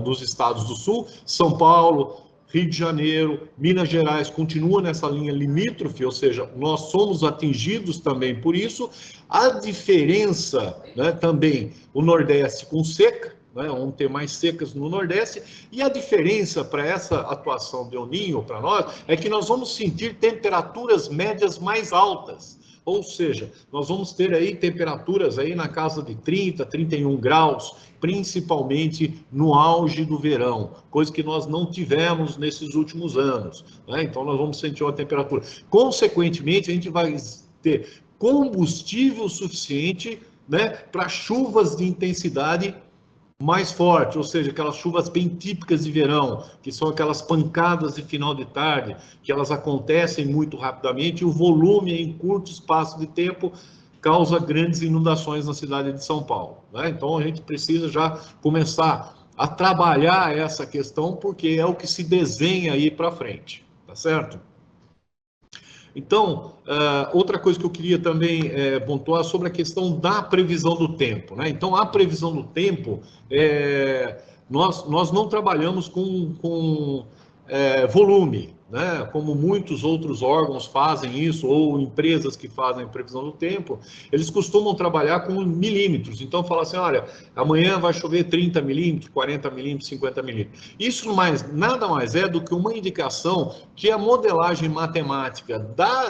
nos estados do sul, São Paulo, Rio de Janeiro, Minas Gerais, continua nessa linha limítrofe, ou seja, nós somos atingidos também por isso. A diferença, né, também, o Nordeste com seca, né, vamos ter mais secas no Nordeste, e a diferença para essa atuação de El Niño para nós é que nós vamos sentir temperaturas médias mais altas. Ou seja, nós vamos ter aí temperaturas aí na casa de 30, 31 graus, principalmente no auge do verão, coisa que nós não tivemos nesses últimos anos, né? Então, nós vamos sentir uma temperatura. Consequentemente, a gente vai ter combustível suficiente, né, para chuvas de intensidade mais forte, ou seja, aquelas chuvas bem típicas de verão, que são aquelas pancadas de final de tarde, que elas acontecem muito rapidamente, e o volume em curto espaço de tempo causa grandes inundações na cidade de São Paulo, né? Então a gente precisa já começar a trabalhar essa questão, porque é o que se desenha aí para frente, tá certo? Então, outra coisa que eu queria também pontuar sobre a questão da previsão do tempo, né? Então, a previsão do tempo, nós não trabalhamos com volume, né? Como muitos outros órgãos fazem isso, ou empresas que fazem previsão do tempo, eles costumam trabalhar com milímetros. Então, fala assim, olha, amanhã vai chover 30 milímetros, 40 milímetros, 50 milímetros. Isso nada mais é do que uma indicação que a modelagem matemática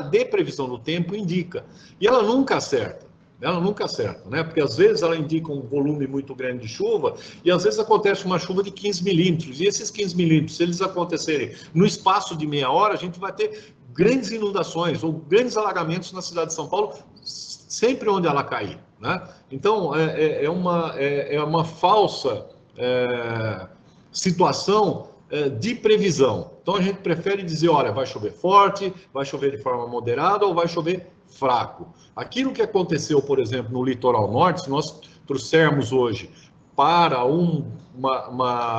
de previsão do tempo indica. E ela nunca acerta. Ela nunca acerta, né? Porque às vezes ela indica um volume muito grande de chuva e às vezes acontece uma chuva de 15 milímetros. E esses 15 milímetros, se eles acontecerem no espaço de meia hora, a gente vai ter grandes inundações ou grandes alagamentos na cidade de São Paulo, sempre onde ela cair, né? Então, é uma falsa situação de previsão. Então, a gente prefere dizer, olha, vai chover forte, vai chover de forma moderada ou vai chover fraco. Aquilo que aconteceu, por exemplo, no litoral norte, se nós trouxermos hoje para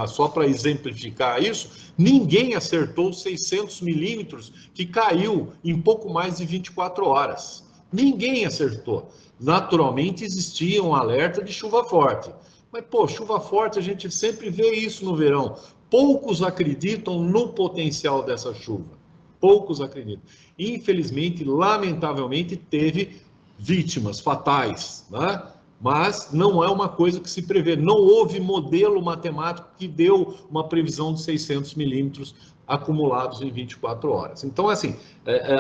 só para exemplificar isso, ninguém acertou 600 milímetros que caiu em pouco mais de 24 horas. Ninguém acertou. Naturalmente, existia um alerta de chuva forte. Mas, pô, chuva forte, a gente sempre vê isso no verão. Poucos acreditam no potencial dessa chuva. Poucos acreditam. Infelizmente, lamentavelmente, teve vítimas fatais, né? Mas não é uma coisa que se prevê. Não houve modelo matemático que deu uma previsão de 600 milímetros acumulados em 24 horas. Então, assim,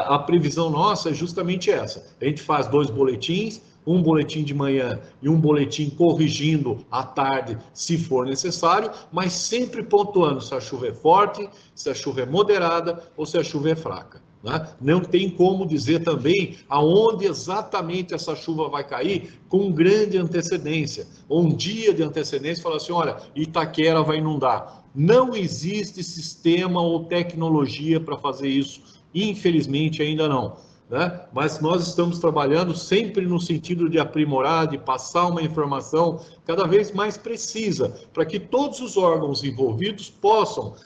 a previsão nossa é justamente essa. A gente faz 2 boletins, um boletim de manhã e um boletim corrigindo à tarde, se for necessário, mas sempre pontuando se a chuva é forte, se a chuva é moderada ou se a chuva é fraca. Né? Não tem como dizer também aonde exatamente essa chuva vai cair com grande antecedência, ou um dia de antecedência, falar assim, olha, Itaquera vai inundar. Não existe sistema ou tecnologia para fazer isso, infelizmente ainda não. Né? Mas nós estamos trabalhando sempre no sentido de aprimorar, de passar uma informação cada vez mais precisa, para que todos os órgãos envolvidos possam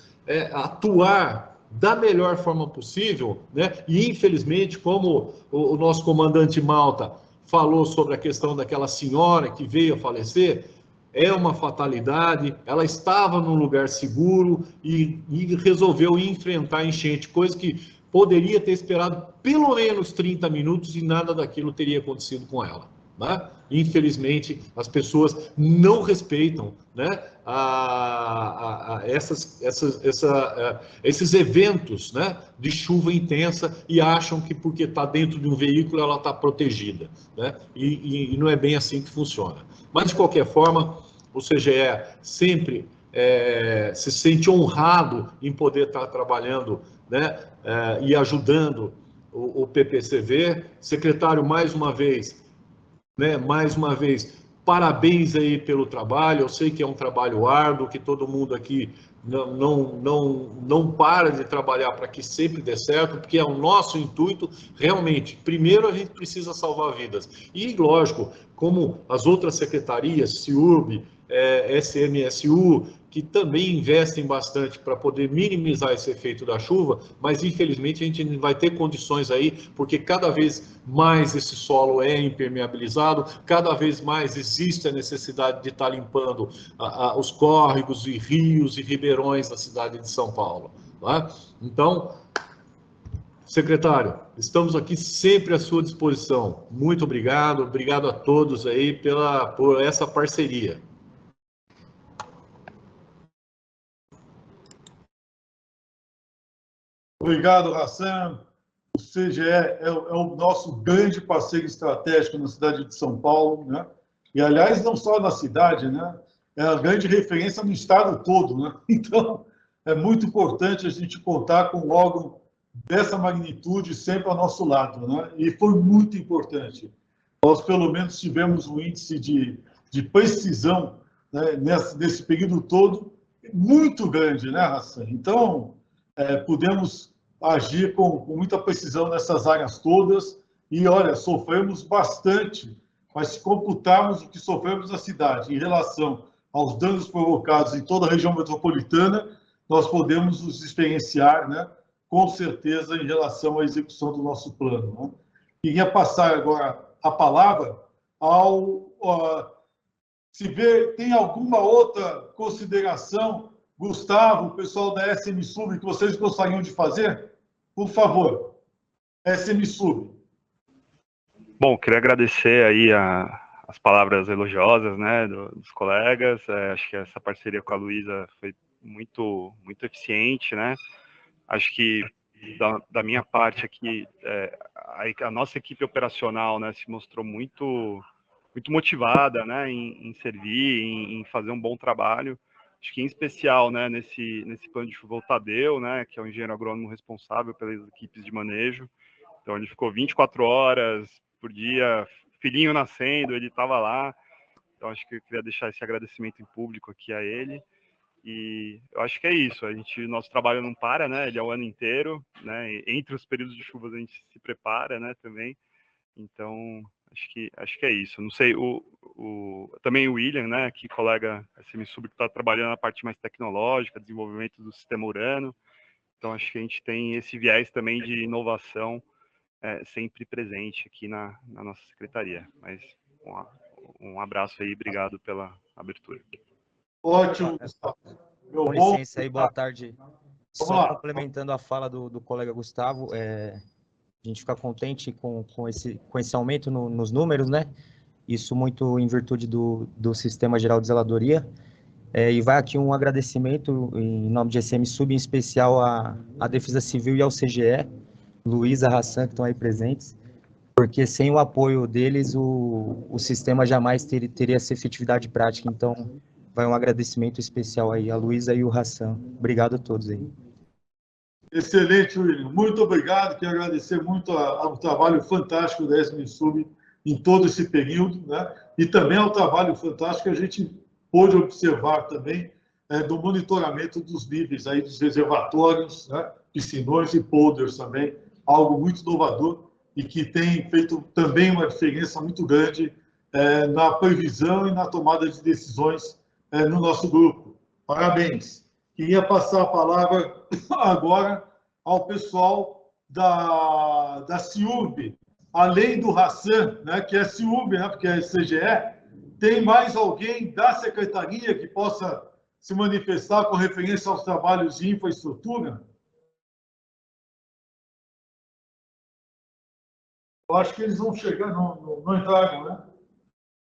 atuar da melhor forma possível, né? E infelizmente, como o nosso comandante Malta falou sobre a questão daquela senhora que veio a falecer, é uma fatalidade, ela estava num lugar seguro e resolveu enfrentar a enchente, coisa que poderia ter esperado pelo menos 30 minutos e nada daquilo teria acontecido com ela. Né? Infelizmente, as pessoas não respeitam, né, esses eventos, né, de chuva intensa e acham que porque está dentro de um veículo ela está protegida. Né? E não é bem assim que funciona. Mas, de qualquer forma, o CGE sempre se sente honrado em poder estar trabalhando, né, e ajudando o PPCV. Secretário, mais uma vez, parabéns aí pelo trabalho. Eu sei que é um trabalho árduo, que todo mundo aqui não para de trabalhar para que sempre dê certo, porque é o nosso intuito, realmente. Primeiro, a gente precisa salvar vidas. E, lógico, como as outras secretarias, CIURB, SMSU, que também investem bastante para poder minimizar esse efeito da chuva, mas infelizmente a gente não vai ter condições aí, porque cada vez mais esse solo é impermeabilizado, cada vez mais existe a necessidade de estar limpando os córregos e rios e ribeirões da cidade de São Paulo. Tá? Então, secretário, estamos aqui sempre à sua disposição. Muito obrigado, obrigado a todos aí por essa parceria. Obrigado, Hassan. O CGE é o nosso grande parceiro estratégico na cidade de São Paulo, né? E, aliás, não só na cidade, né? É a grande referência no estado todo, né? Então, é muito importante a gente contar com um órgão dessa magnitude sempre ao nosso lado, né? E foi muito importante. Nós, pelo menos, tivemos um índice de precisão, né, nesse período todo muito grande, né, Hassan? Então, pudemos agir com muita precisão nessas áreas todas e, olha, sofremos bastante, mas se computarmos o que sofremos na cidade em relação aos danos provocados em toda a região metropolitana, nós podemos nos experienciar, né, com certeza, em relação à execução do nosso plano. Né? Queria passar agora a palavra se tem alguma outra consideração, Gustavo, o pessoal da SMSUB, que vocês gostariam de fazer? Por favor, SMSUB. Bom, queria agradecer aí as palavras elogiosas, né, dos colegas. Acho que essa parceria com a Luísa foi muito eficiente, né? Acho que da minha parte aqui, a nossa equipe operacional, né, se mostrou muito motivada, né, em servir, em fazer um bom trabalho. Acho que em especial, né, nesse plano de chuva, o Tadeu, né, que é o engenheiro agrônomo responsável pelas equipes de manejo. Então ele ficou 24 horas por dia, filhinho nascendo, ele estava lá. Então acho que eu queria deixar esse agradecimento em público aqui a ele. E eu acho que é isso. Nosso trabalho não para, né? Ele é o ano inteiro, né? E entre os períodos de chuvas a gente se prepara, né? Também. Então acho que é isso. Não sei, também o William, né, que colega SMSUB, que está trabalhando na parte mais tecnológica, desenvolvimento do sistema Urano. Então, acho que a gente tem esse viés também de inovação sempre presente aqui na nossa secretaria. Mas um abraço aí, obrigado pela abertura. Ótimo, Gustavo. Com licença aí, boa tarde. Vamos Só lá. complementando a fala do colega Gustavo, a gente fica contente com esse aumento nos números, né? Isso muito em virtude do Sistema Geral de Zeladoria. E vai aqui um agradecimento em nome de SM Sub, em especial à Defesa Civil e ao CGE, Luiz, a Hassan, que estão aí presentes, porque sem o apoio deles, o sistema jamais teria essa efetividade prática. Então, vai um agradecimento especial aí a Luísa e o Hassan. Obrigado a todos aí. Excelente, William. Muito obrigado. Quero agradecer muito ao trabalho fantástico da SM Sub em todo esse período, né? E também ao trabalho fantástico que a gente pôde observar também do monitoramento dos níveis aí dos reservatórios, né? Piscinões e polders também, algo muito inovador e que tem feito também uma diferença muito grande na previsão e na tomada de decisões no nosso grupo. Parabéns. Queria passar a palavra agora ao pessoal da CIURB. Além do Hassan, né, que é CIURB, né, porque é CGE, tem mais alguém da secretaria que possa se manifestar com referência aos trabalhos de infraestrutura? Eu acho que eles vão chegar, não entraram, né?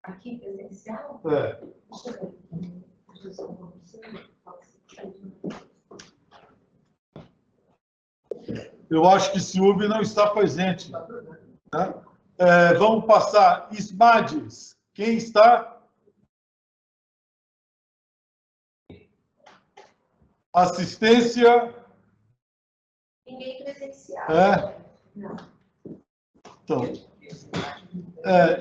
Aqui, presencial? É. Eu acho que CIURB não está presente. Né? Vamos passar. SMADES. Quem está? Assistência. Ninguém presencial. Não. Então,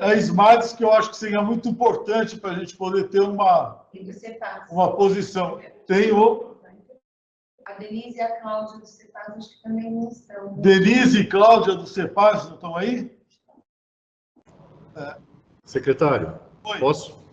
a SMADES, que eu acho que seria muito importante para a gente poder ter uma posição. Tem a Denise e a Cláudia do CEPAS, acho que também não estão. Denise e Cláudia do CEPAS não estão aí? Secretário,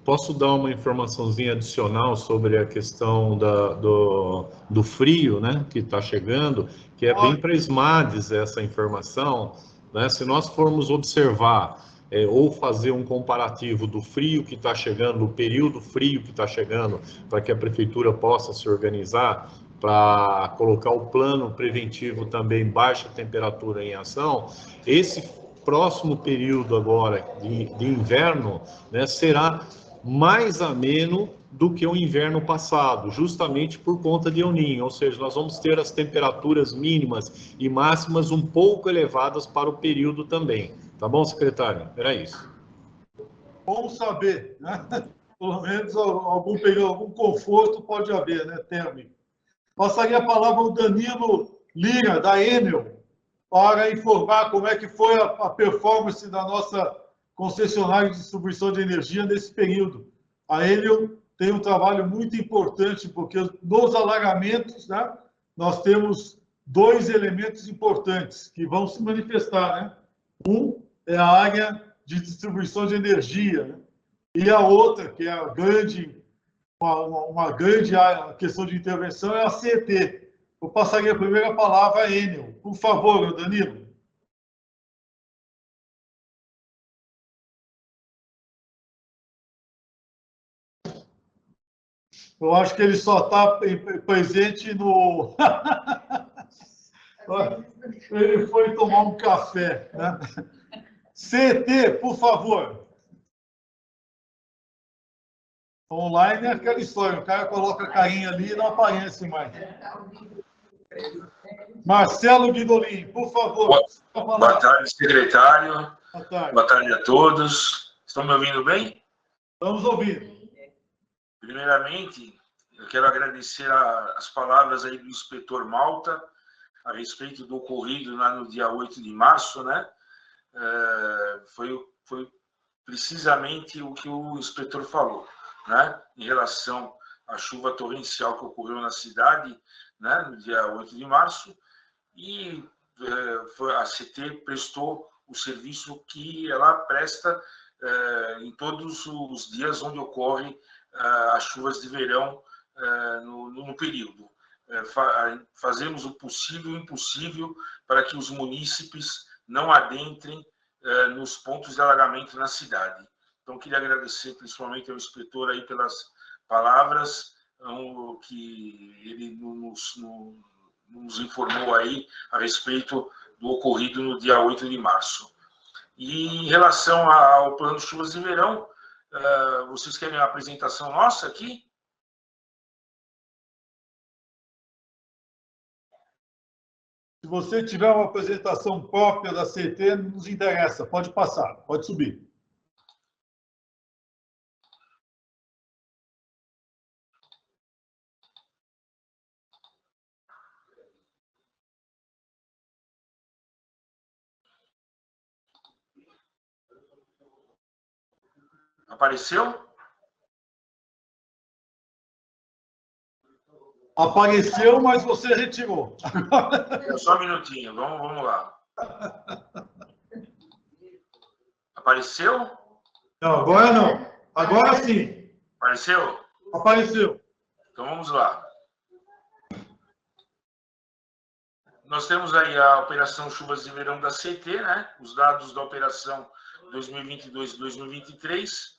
posso dar uma informaçãozinha adicional sobre a questão do frio, né, que está chegando, que é bem para SMADES essa informação, né? Se nós formos observar ou fazer um comparativo do frio que está chegando, do período frio que está chegando, para que a prefeitura possa se organizar para colocar o plano preventivo também baixa temperatura em ação, esse próximo período agora de inverno, né, será mais ameno do que o inverno passado, justamente por conta de El Niño, ou seja, nós vamos ter as temperaturas mínimas e máximas um pouco elevadas para o período também. Tá bom, secretário? Era isso. Bom saber, né? Pelo menos algum período, algum conforto pode haver, né, térmico. Passaria a palavra ao Danilo Lira, da Enel, para informar como é que foi a performance da nossa concessionária de distribuição de energia nesse período. A Enel tem um trabalho muito importante, porque nos alagamentos, né, nós temos dois elementos importantes que vão se manifestar. Né? Um é a área de distribuição de energia, né? E a outra, que é uma grande questão de intervenção, é a CET. Eu passaria a primeira palavra a Enel. Por favor, Danilo. Eu acho que ele só está presente no... Ele foi tomar um café. Né? CET, por favor. Online é aquela história, o cara coloca a carinha ali e não aparece mais. Marcelo Guidolin, por favor. Boa tarde, secretário. Boa tarde. Boa tarde a todos. Estão me ouvindo bem? Estamos ouvindo. Primeiramente, eu quero agradecer as palavras aí do inspetor Malta a respeito do ocorrido lá no dia 8 de março, né? Foi precisamente o que o inspetor falou, né? Em relação à chuva torrencial que ocorreu na cidade, né? No dia 8 de março, e a CET prestou o serviço que ela presta em todos os dias onde ocorre as chuvas de verão no período. Fazemos o possível e o impossível para que os munícipes não adentrem nos pontos de alagamento na cidade. Então, queria agradecer principalmente ao inspetor aí pelas palavras que ele nos informou aí a respeito do ocorrido no dia 8 de março. E em relação ao plano de chuvas de verão, vocês querem a apresentação nossa aqui? Se você tiver uma apresentação própria da CT, nos interessa. Pode passar, pode subir. Apareceu? Apareceu, mas você retirou. Só um minutinho, vamos lá. Apareceu? Não, agora não. Agora sim. Apareceu? Apareceu. Então vamos lá. Nós temos aí a operação Chuvas de Verão da CT, né? Os dados da operação 2022-2023,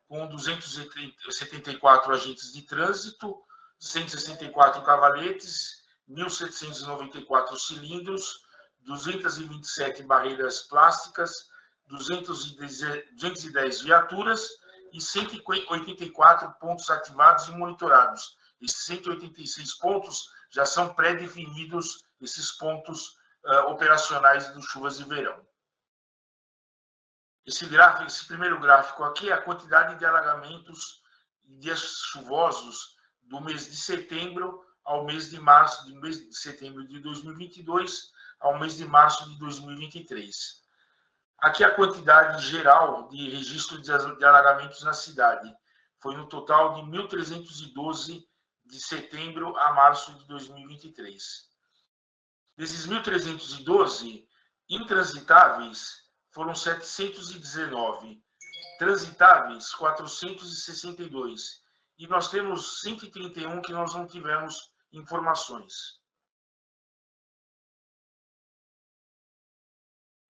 com 274 agentes de trânsito, 164 cavaletes, 1.794 cilindros, 227 barreiras plásticas, 210 viaturas e 184 pontos ativados e monitorados. Esses 186 pontos já são pré-definidos, esses pontos operacionais do Chuvas de Verão. Esse primeiro gráfico aqui é a quantidade de alagamentos e dias chuvosos do mês de setembro ao mês de março, do mês de setembro de 2022 ao mês de março de 2023. Aqui a quantidade geral de registro de alagamentos na cidade foi no total de 1.312 de setembro a março de 2023. Desses 1.312, intransitáveis foram 719, transitáveis 462, e nós temos 131 que nós não tivemos informações.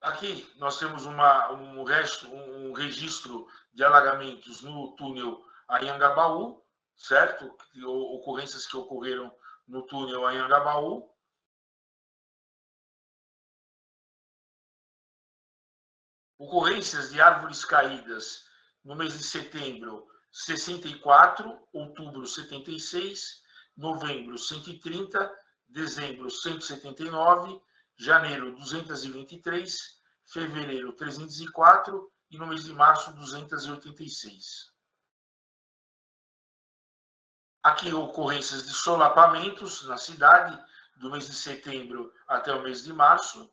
Aqui nós temos um registro de alagamentos no túnel Anhangabaú, certo? Ocorrências que ocorreram no túnel Anhangabaú. Ocorrências de árvores caídas no mês de setembro, 64, outubro, 76, novembro, 130, dezembro, 179, janeiro, 223, fevereiro, 304 e no mês de março, 286. Aqui, ocorrências de solapamentos na cidade, do mês de setembro até o mês de março.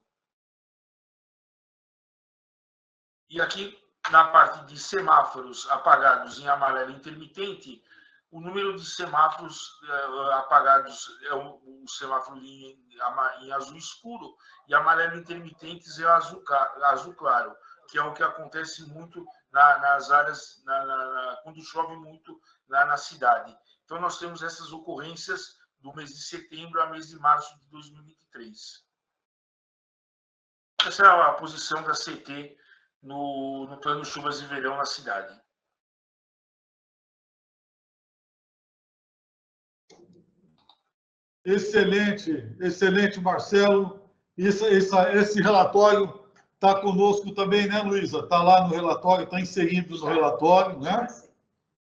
E aqui, na parte de semáforos apagados em amarelo intermitente, o número de semáforos apagados é o semáforo em azul escuro e amarelo intermitentes é o azul claro, que é o que acontece muito nas áreas, quando chove muito na cidade. Então, nós temos essas ocorrências do mês de setembro a mês de março de 2023. Essa é a posição da CT no plano Chuvas de Verão na cidade. Excelente, excelente, Marcelo. Esse relatório está conosco também, né, Luísa? Está lá no relatório, está inserido no relatório, né?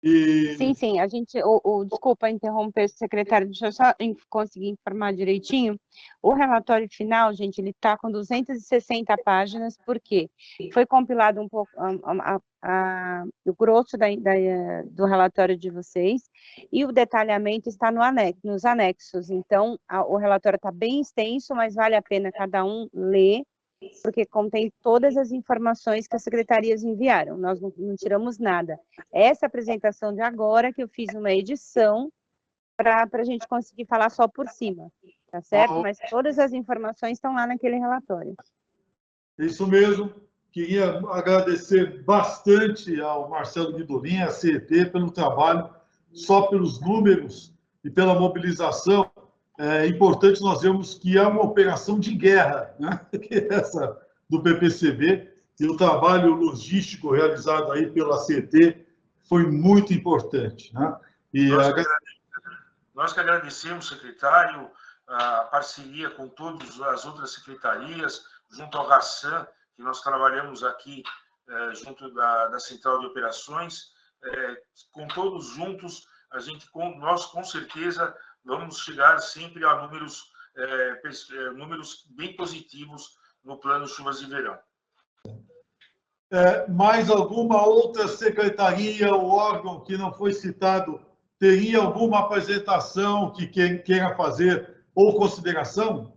E... Sim, a gente, desculpa interromper, secretário, deixa eu só conseguir informar direitinho. O relatório final, gente, ele está com 260 páginas, porque foi compilado um pouco o grosso do relatório de vocês, e o detalhamento está nos anexos. Então, o relatório está bem extenso, mas vale a pena cada um ler, porque contém todas as informações que as secretarias enviaram, nós não tiramos nada. Essa apresentação de agora, que eu fiz uma edição, para a gente conseguir falar só por cima, tá certo? Mas todas as informações estão lá naquele relatório. Isso mesmo. Queria agradecer bastante ao Marcelo Guidolin, à CET, pelo trabalho, só pelos números e pela mobilização. É importante nós vermos que é uma operação de guerra, né? Que é essa do PPCV, e o trabalho logístico realizado aí pela CT foi muito importante, né? E Nós que agradecemos, secretário, a parceria com todas as outras secretarias, junto ao RACAN, que nós trabalhamos aqui junto da Central de Operações, com todos juntos, nós com certeza vamos chegar sempre a números bem positivos no plano chuvas de verão. Mais alguma outra secretaria ou órgão que não foi citado teria alguma apresentação que queira fazer ou consideração?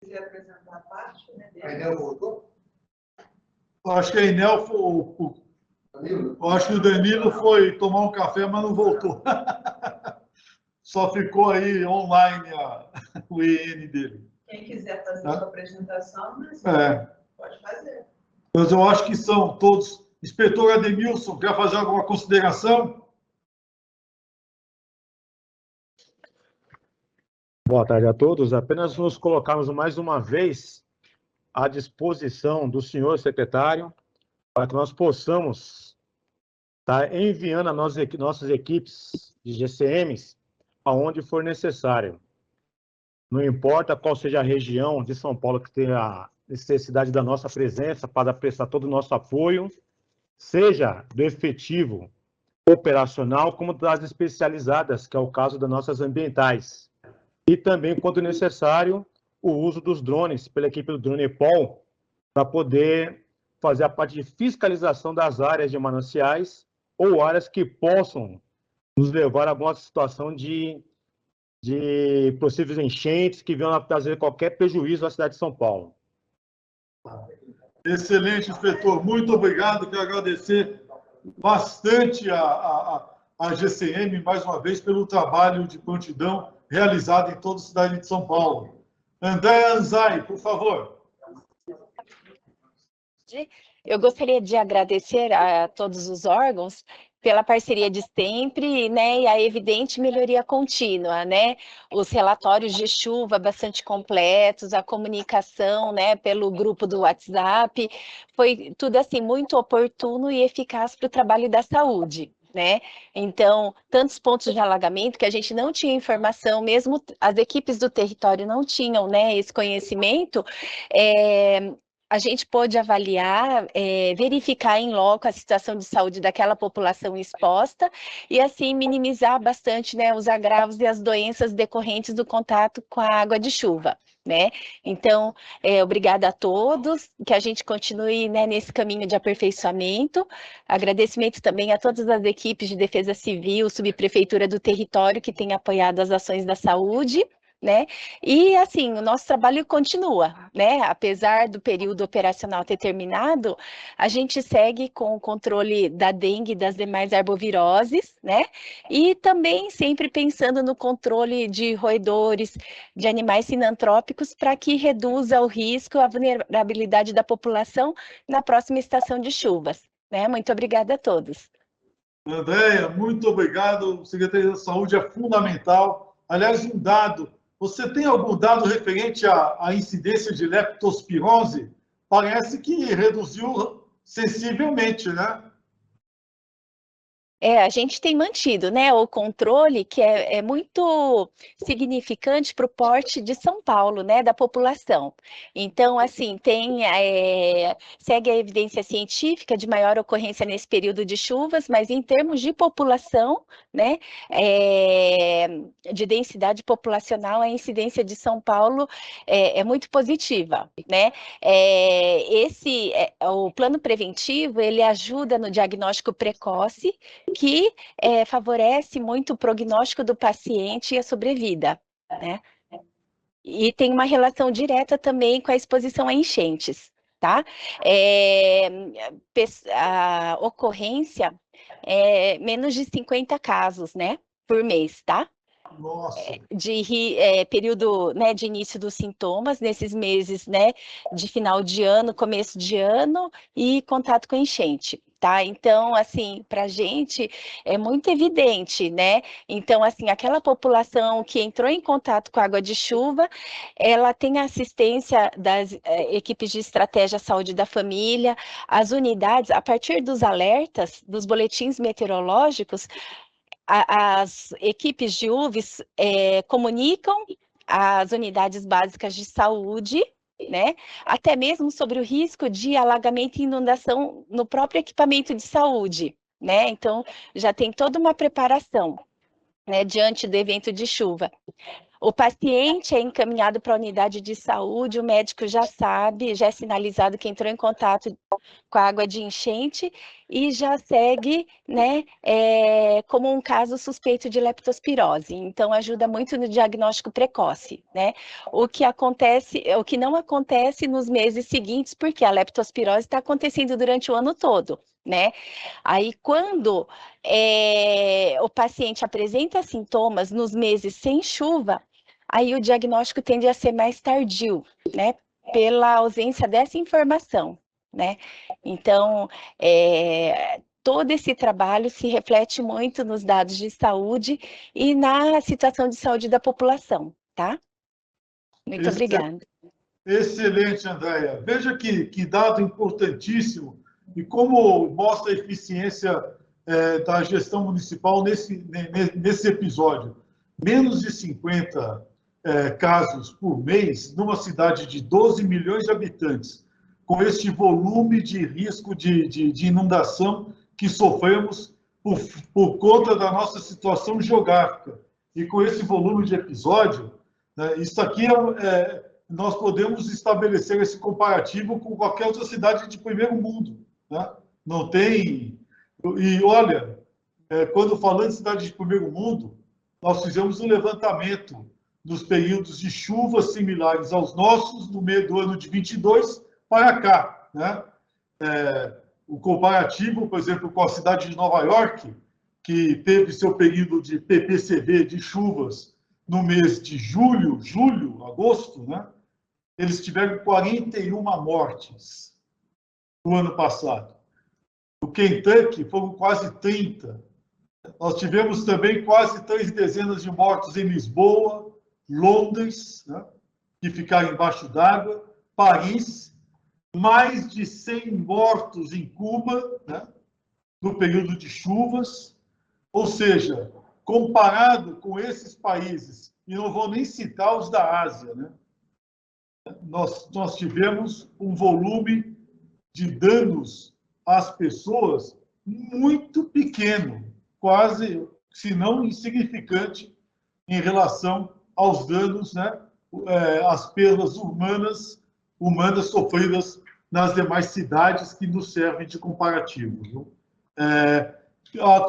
Se apresentar a parte, né? A Enel voltou? Acho que a Enel acho que o Danilo foi tomar um café, mas não voltou. Só ficou aí online o EN dele. Quem quiser fazer sua apresentação, mas pode fazer. Mas eu acho que são todos. Inspetor Ademilson, quer fazer alguma consideração? Boa tarde a todos. Apenas nos colocarmos mais uma vez à disposição do senhor secretário para que nós possamos estar enviando as nossas equipes de GCMs aonde for necessário. Não importa qual seja a região de São Paulo que tenha a necessidade da nossa presença para prestar todo o nosso apoio, seja do efetivo operacional como das especializadas, que é o caso das nossas ambientais. E também, quando necessário, o uso dos drones pela equipe do Dronepol para poder fazer a parte de fiscalização das áreas de mananciais ou áreas que possam nos levar a alguma situação de possíveis enchentes que venham a trazer qualquer prejuízo à cidade de São Paulo. Excelente, inspetor. Muito obrigado. Quero agradecer bastante a GCM, mais uma vez, pelo trabalho de prontidão realizado em toda a cidade de São Paulo. André Anzai, por favor. Eu gostaria de agradecer a todos os órgãos pela parceria de sempre, né, e a evidente melhoria contínua, né, os relatórios de chuva bastante completos, a comunicação, né, pelo grupo do WhatsApp, foi tudo assim muito oportuno e eficaz para o trabalho da saúde. Né? Então, tantos pontos de alagamento que a gente não tinha informação, mesmo as equipes do território não tinham, né, esse conhecimento, a gente pôde avaliar, verificar em loco a situação de saúde daquela população exposta e assim minimizar bastante, né, os agravos e as doenças decorrentes do contato com a água de chuva. Né? Então, obrigada a todos, que a gente continue, né, nesse caminho de aperfeiçoamento. Agradecimento também a todas as equipes de Defesa Civil, Subprefeitura do Território, que têm apoiado as ações da saúde. Né? E assim, o nosso trabalho continua, né? Apesar do período operacional ter terminado, a gente segue com o controle da dengue e das demais arboviroses, né? E também sempre pensando no controle de roedores, de animais sinantrópicos, para que reduza o risco, a vulnerabilidade da população na próxima estação de chuvas, né? Muito obrigada a todos. Andréia, muito obrigado. Secretaria da Saúde é fundamental. Aliás, um dado. Você tem algum dado referente à incidência de leptospirose? Parece que reduziu sensivelmente, né? A gente tem mantido, né, o controle que é muito significante para o porte de São Paulo, né, da população. Então, assim, segue a evidência científica de maior ocorrência nesse período de chuvas, mas em termos de população, né, de densidade populacional, a incidência de São Paulo é muito positiva, né? O plano preventivo, ele ajuda no diagnóstico precoce, que favorece muito o prognóstico do paciente e a sobrevida, né? E tem uma relação direta também com a exposição a enchentes, tá? A ocorrência é menos de 50 casos, né, por mês, tá? Nossa. Período, né, de início dos sintomas, nesses meses, né, de final de ano, começo de ano e contato com enchente. Tá? Então, assim, para a gente é muito evidente, né? Então, assim, aquela população que entrou em contato com água de chuva, ela tem a assistência das equipes de estratégia saúde da família, as unidades, a partir dos alertas, dos boletins meteorológicos, as equipes de UVS comunicam as unidades básicas de saúde, né? Até mesmo sobre o risco de alagamento e inundação no próprio equipamento de saúde, né? Então, já tem toda uma preparação, né, diante do evento de chuva. O paciente é encaminhado para a unidade de saúde, o médico já sabe, já é sinalizado que entrou em contato com a água de enchente e já segue, né, como um caso suspeito de leptospirose. Então, ajuda muito no diagnóstico precoce, né? O que não acontece nos meses seguintes, porque a leptospirose está acontecendo durante o ano todo, né? Aí, quando o paciente apresenta sintomas nos meses sem chuva, aí o diagnóstico tende a ser mais tardio, né? Pela ausência dessa informação, né? Então, todo esse trabalho se reflete muito nos dados de saúde e na situação de saúde da população, tá? Muito obrigada. Excelente, Andréia. Veja que dado importantíssimo e como mostra a eficiência da gestão municipal nesse episódio. Menos de 50 casos por mês numa cidade de 12 milhões de habitantes, com este volume de risco de inundação que sofremos por conta da nossa situação geográfica. E com esse volume de episódio, né, isso aqui nós podemos estabelecer esse comparativo com qualquer outra cidade de primeiro mundo. Né? Não tem... E olha, quando falando de cidade de primeiro mundo, nós fizemos um levantamento dos períodos de chuvas similares aos nossos no meio do ano de 22 para cá, né? O comparativo, por exemplo, com a cidade de Nova York, que teve seu período de PPCV de chuvas no mês de julho, agosto, né? Eles tiveram 41 mortes no ano passado. No Kentucky foram quase 30. Nós tivemos também quase 3 dezenas de mortos em Lisboa, Londres, né, que ficaram embaixo d'água, Paris, mais de 100 mortos em Cuba, né, no período de chuvas. Ou seja, comparado com esses países, e não vou nem citar os da Ásia, né, nós tivemos um volume de danos às pessoas muito pequeno, quase, se não insignificante, em relação aos danos, né, às perdas humanas sofridas nas demais cidades que nos servem de comparativo. Viu?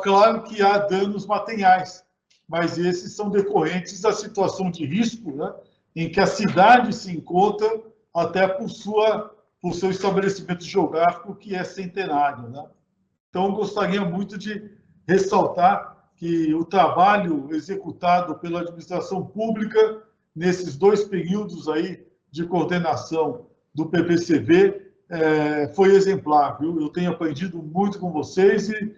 Claro que há danos materiais, mas esses são decorrentes da situação de risco, né, em que a cidade se encontra até por seu estabelecimento geográfico, que é centenário. Né? Então, gostaria muito de ressaltar que o trabalho executado pela administração pública nesses 2 períodos aí de coordenação do PPCV foi exemplar, viu? Eu tenho aprendido muito com vocês e,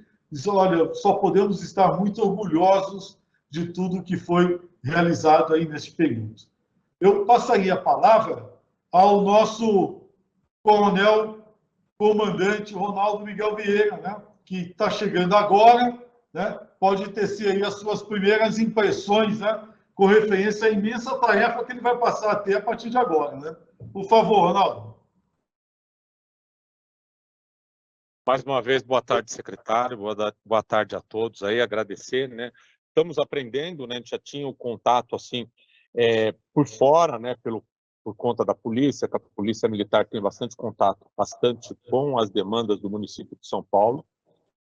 olha, só podemos estar muito orgulhosos de tudo que foi realizado aí nesse período. Eu passaria a palavra ao nosso coronel comandante Ronaldo Miguel Vieira, né, que está chegando agora, né, pode tecer aí as suas primeiras impressões, né, com referência à imensa tarefa que ele vai passar a ter a partir de agora. Né? Por favor, Ronaldo. Mais uma vez, boa tarde, secretário, boa tarde a todos aí, agradecer, né? Estamos aprendendo, né? A gente já tinha o contato, assim, por fora, né, por conta da polícia, que a polícia militar tem bastante contato, com as demandas do município de São Paulo.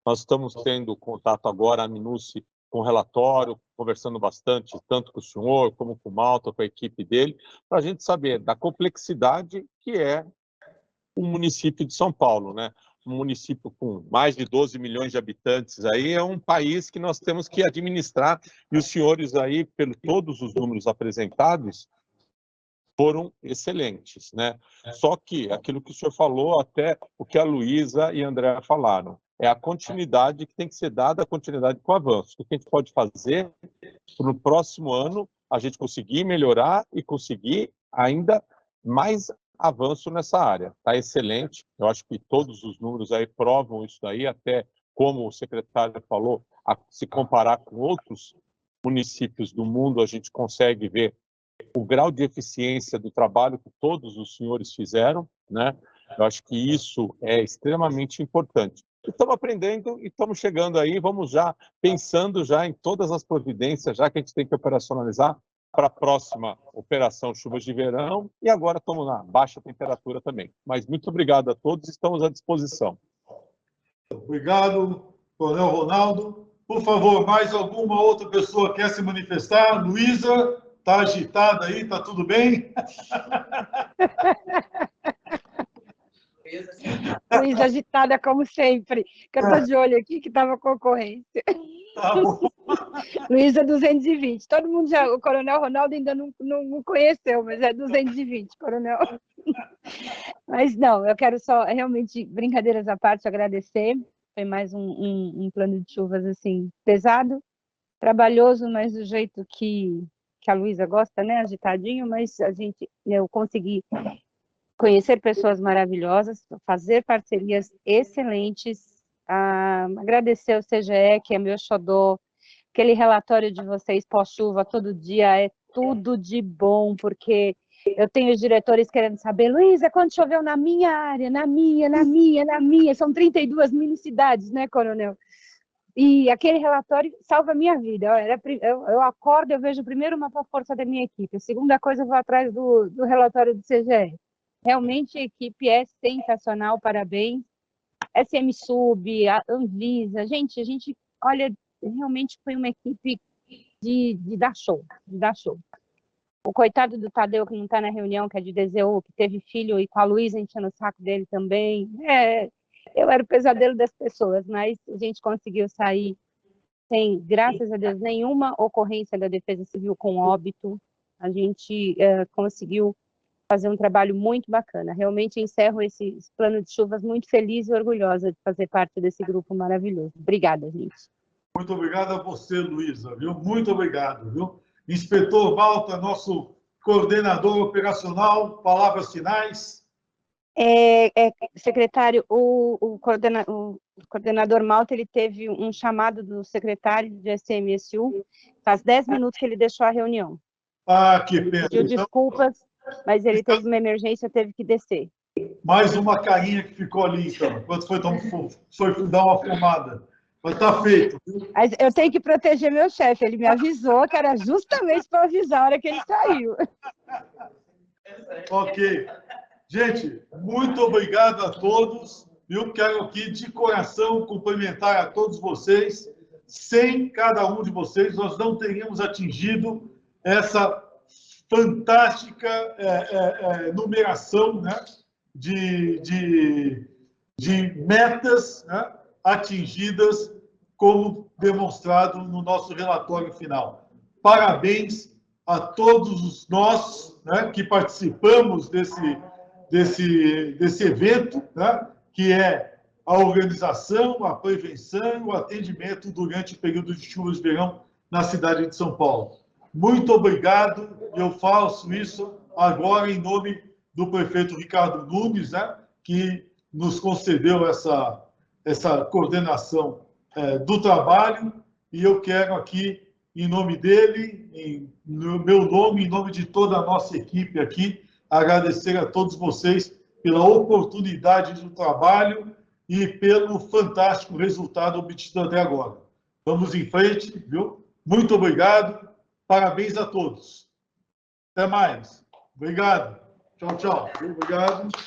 Nós estamos tendo contato agora, a Minuce, com relatório, conversando bastante, tanto com o senhor, como com o Malta, com a equipe dele, para a gente saber da complexidade que é o município de São Paulo, né? Um município com mais de 12 milhões de habitantes, aí é um país que nós temos que administrar, e os senhores aí, pelo todos os números apresentados, foram excelentes, né? Só que aquilo que o senhor falou, até o que a Luísa e a Andréa falaram, é a continuidade que tem que ser dada, a continuidade com o avanço. O que a gente pode fazer para no próximo ano a gente conseguir melhorar e conseguir ainda mais avanço nessa área. Está excelente, eu acho que todos os números aí provam isso daí, até como o secretário falou, se comparar com outros municípios do mundo, a gente consegue ver o grau de eficiência do trabalho que todos os senhores fizeram, né? Eu acho que isso é extremamente importante. Estamos aprendendo e estamos chegando aí, vamos já pensando já em todas as providências, já que a gente tem que operacionalizar para a próxima operação chuvas de verão, e agora estamos na baixa temperatura também. Mas muito obrigado a todos, estamos à disposição. Obrigado, Coronel Ronaldo. Por favor, mais alguma outra pessoa quer se manifestar? Luísa, está agitada aí, está tudo bem? Luísa agitada como sempre, que eu estou de olho aqui, que estava concorrência. Tá bom. Luísa 220. Todo mundo já, o Coronel Ronaldo ainda não conheceu, mas é 220, Coronel. Mas não, eu quero só, realmente, brincadeiras à parte, agradecer. Foi mais um plano de chuvas, assim, pesado, trabalhoso, mas do jeito que a Luísa gosta, né, agitadinho, mas eu consegui conhecer pessoas maravilhosas, fazer parcerias excelentes, agradecer ao CGE, que é meu xodó, aquele relatório de vocês pós-chuva todo dia é tudo de bom, porque eu tenho os diretores querendo saber, Luísa, quando choveu na minha área, na minha, são 32 mini-cidades, né, Coronel? E aquele relatório salva a minha vida. Eu acordo, eu vejo primeiro uma força da minha equipe, a segunda coisa eu vou atrás do relatório do CGE. Realmente a equipe é sensacional, parabéns. SM Sub, a Anvisa, gente, olha, realmente foi uma equipe de dar show, O coitado do Tadeu, que não está na reunião, que é de DZU, que teve filho, e com a Luísa enchendo o saco dele também. Eu era o pesadelo das pessoas, mas a gente conseguiu sair sem, graças a Deus, nenhuma ocorrência da Defesa Civil com óbito. A gente conseguiu fazer um trabalho muito bacana. Realmente encerro esse plano de chuvas muito feliz e orgulhosa de fazer parte desse grupo maravilhoso. Obrigada, gente. Muito obrigado a você, Luísa, viu? Muito obrigado, viu? Inspetor Malta, nosso coordenador operacional, palavras finais. Secretário, o coordenador Malta, ele teve um chamado do secretário de SMSU, faz 10 minutos que ele deixou a reunião. Que pena. Pediu desculpas, mas ele teve uma emergência, teve que descer. Mais uma carinha que ficou ali, então, enquanto foi dar uma fumada. Mas está feito. Mas eu tenho que proteger meu chefe, ele me avisou que era justamente para avisar a hora que ele saiu. Ok. Gente, muito obrigado a todos. Eu quero aqui, de coração, cumprimentar a todos vocês. Sem cada um de vocês, nós não teríamos atingido essa fantástica numeração, né, de metas, né, atingidas, como demonstrado no nosso relatório final. Parabéns a todos nós, né, que participamos desse evento, né, que é a organização, a prevenção e o atendimento durante o período de chuvas de verão na cidade de São Paulo. Muito obrigado. Eu faço isso agora em nome do prefeito Ricardo Nunes, né, que nos concedeu essa coordenação do trabalho, e eu quero aqui, em nome dele, no meu nome, em nome de toda a nossa equipe aqui, agradecer a todos vocês pela oportunidade do trabalho e pelo fantástico resultado obtido até agora. Vamos em frente, viu? Muito obrigado, parabéns a todos. Até mais. Obrigado. Tchau, tchau. Obrigado.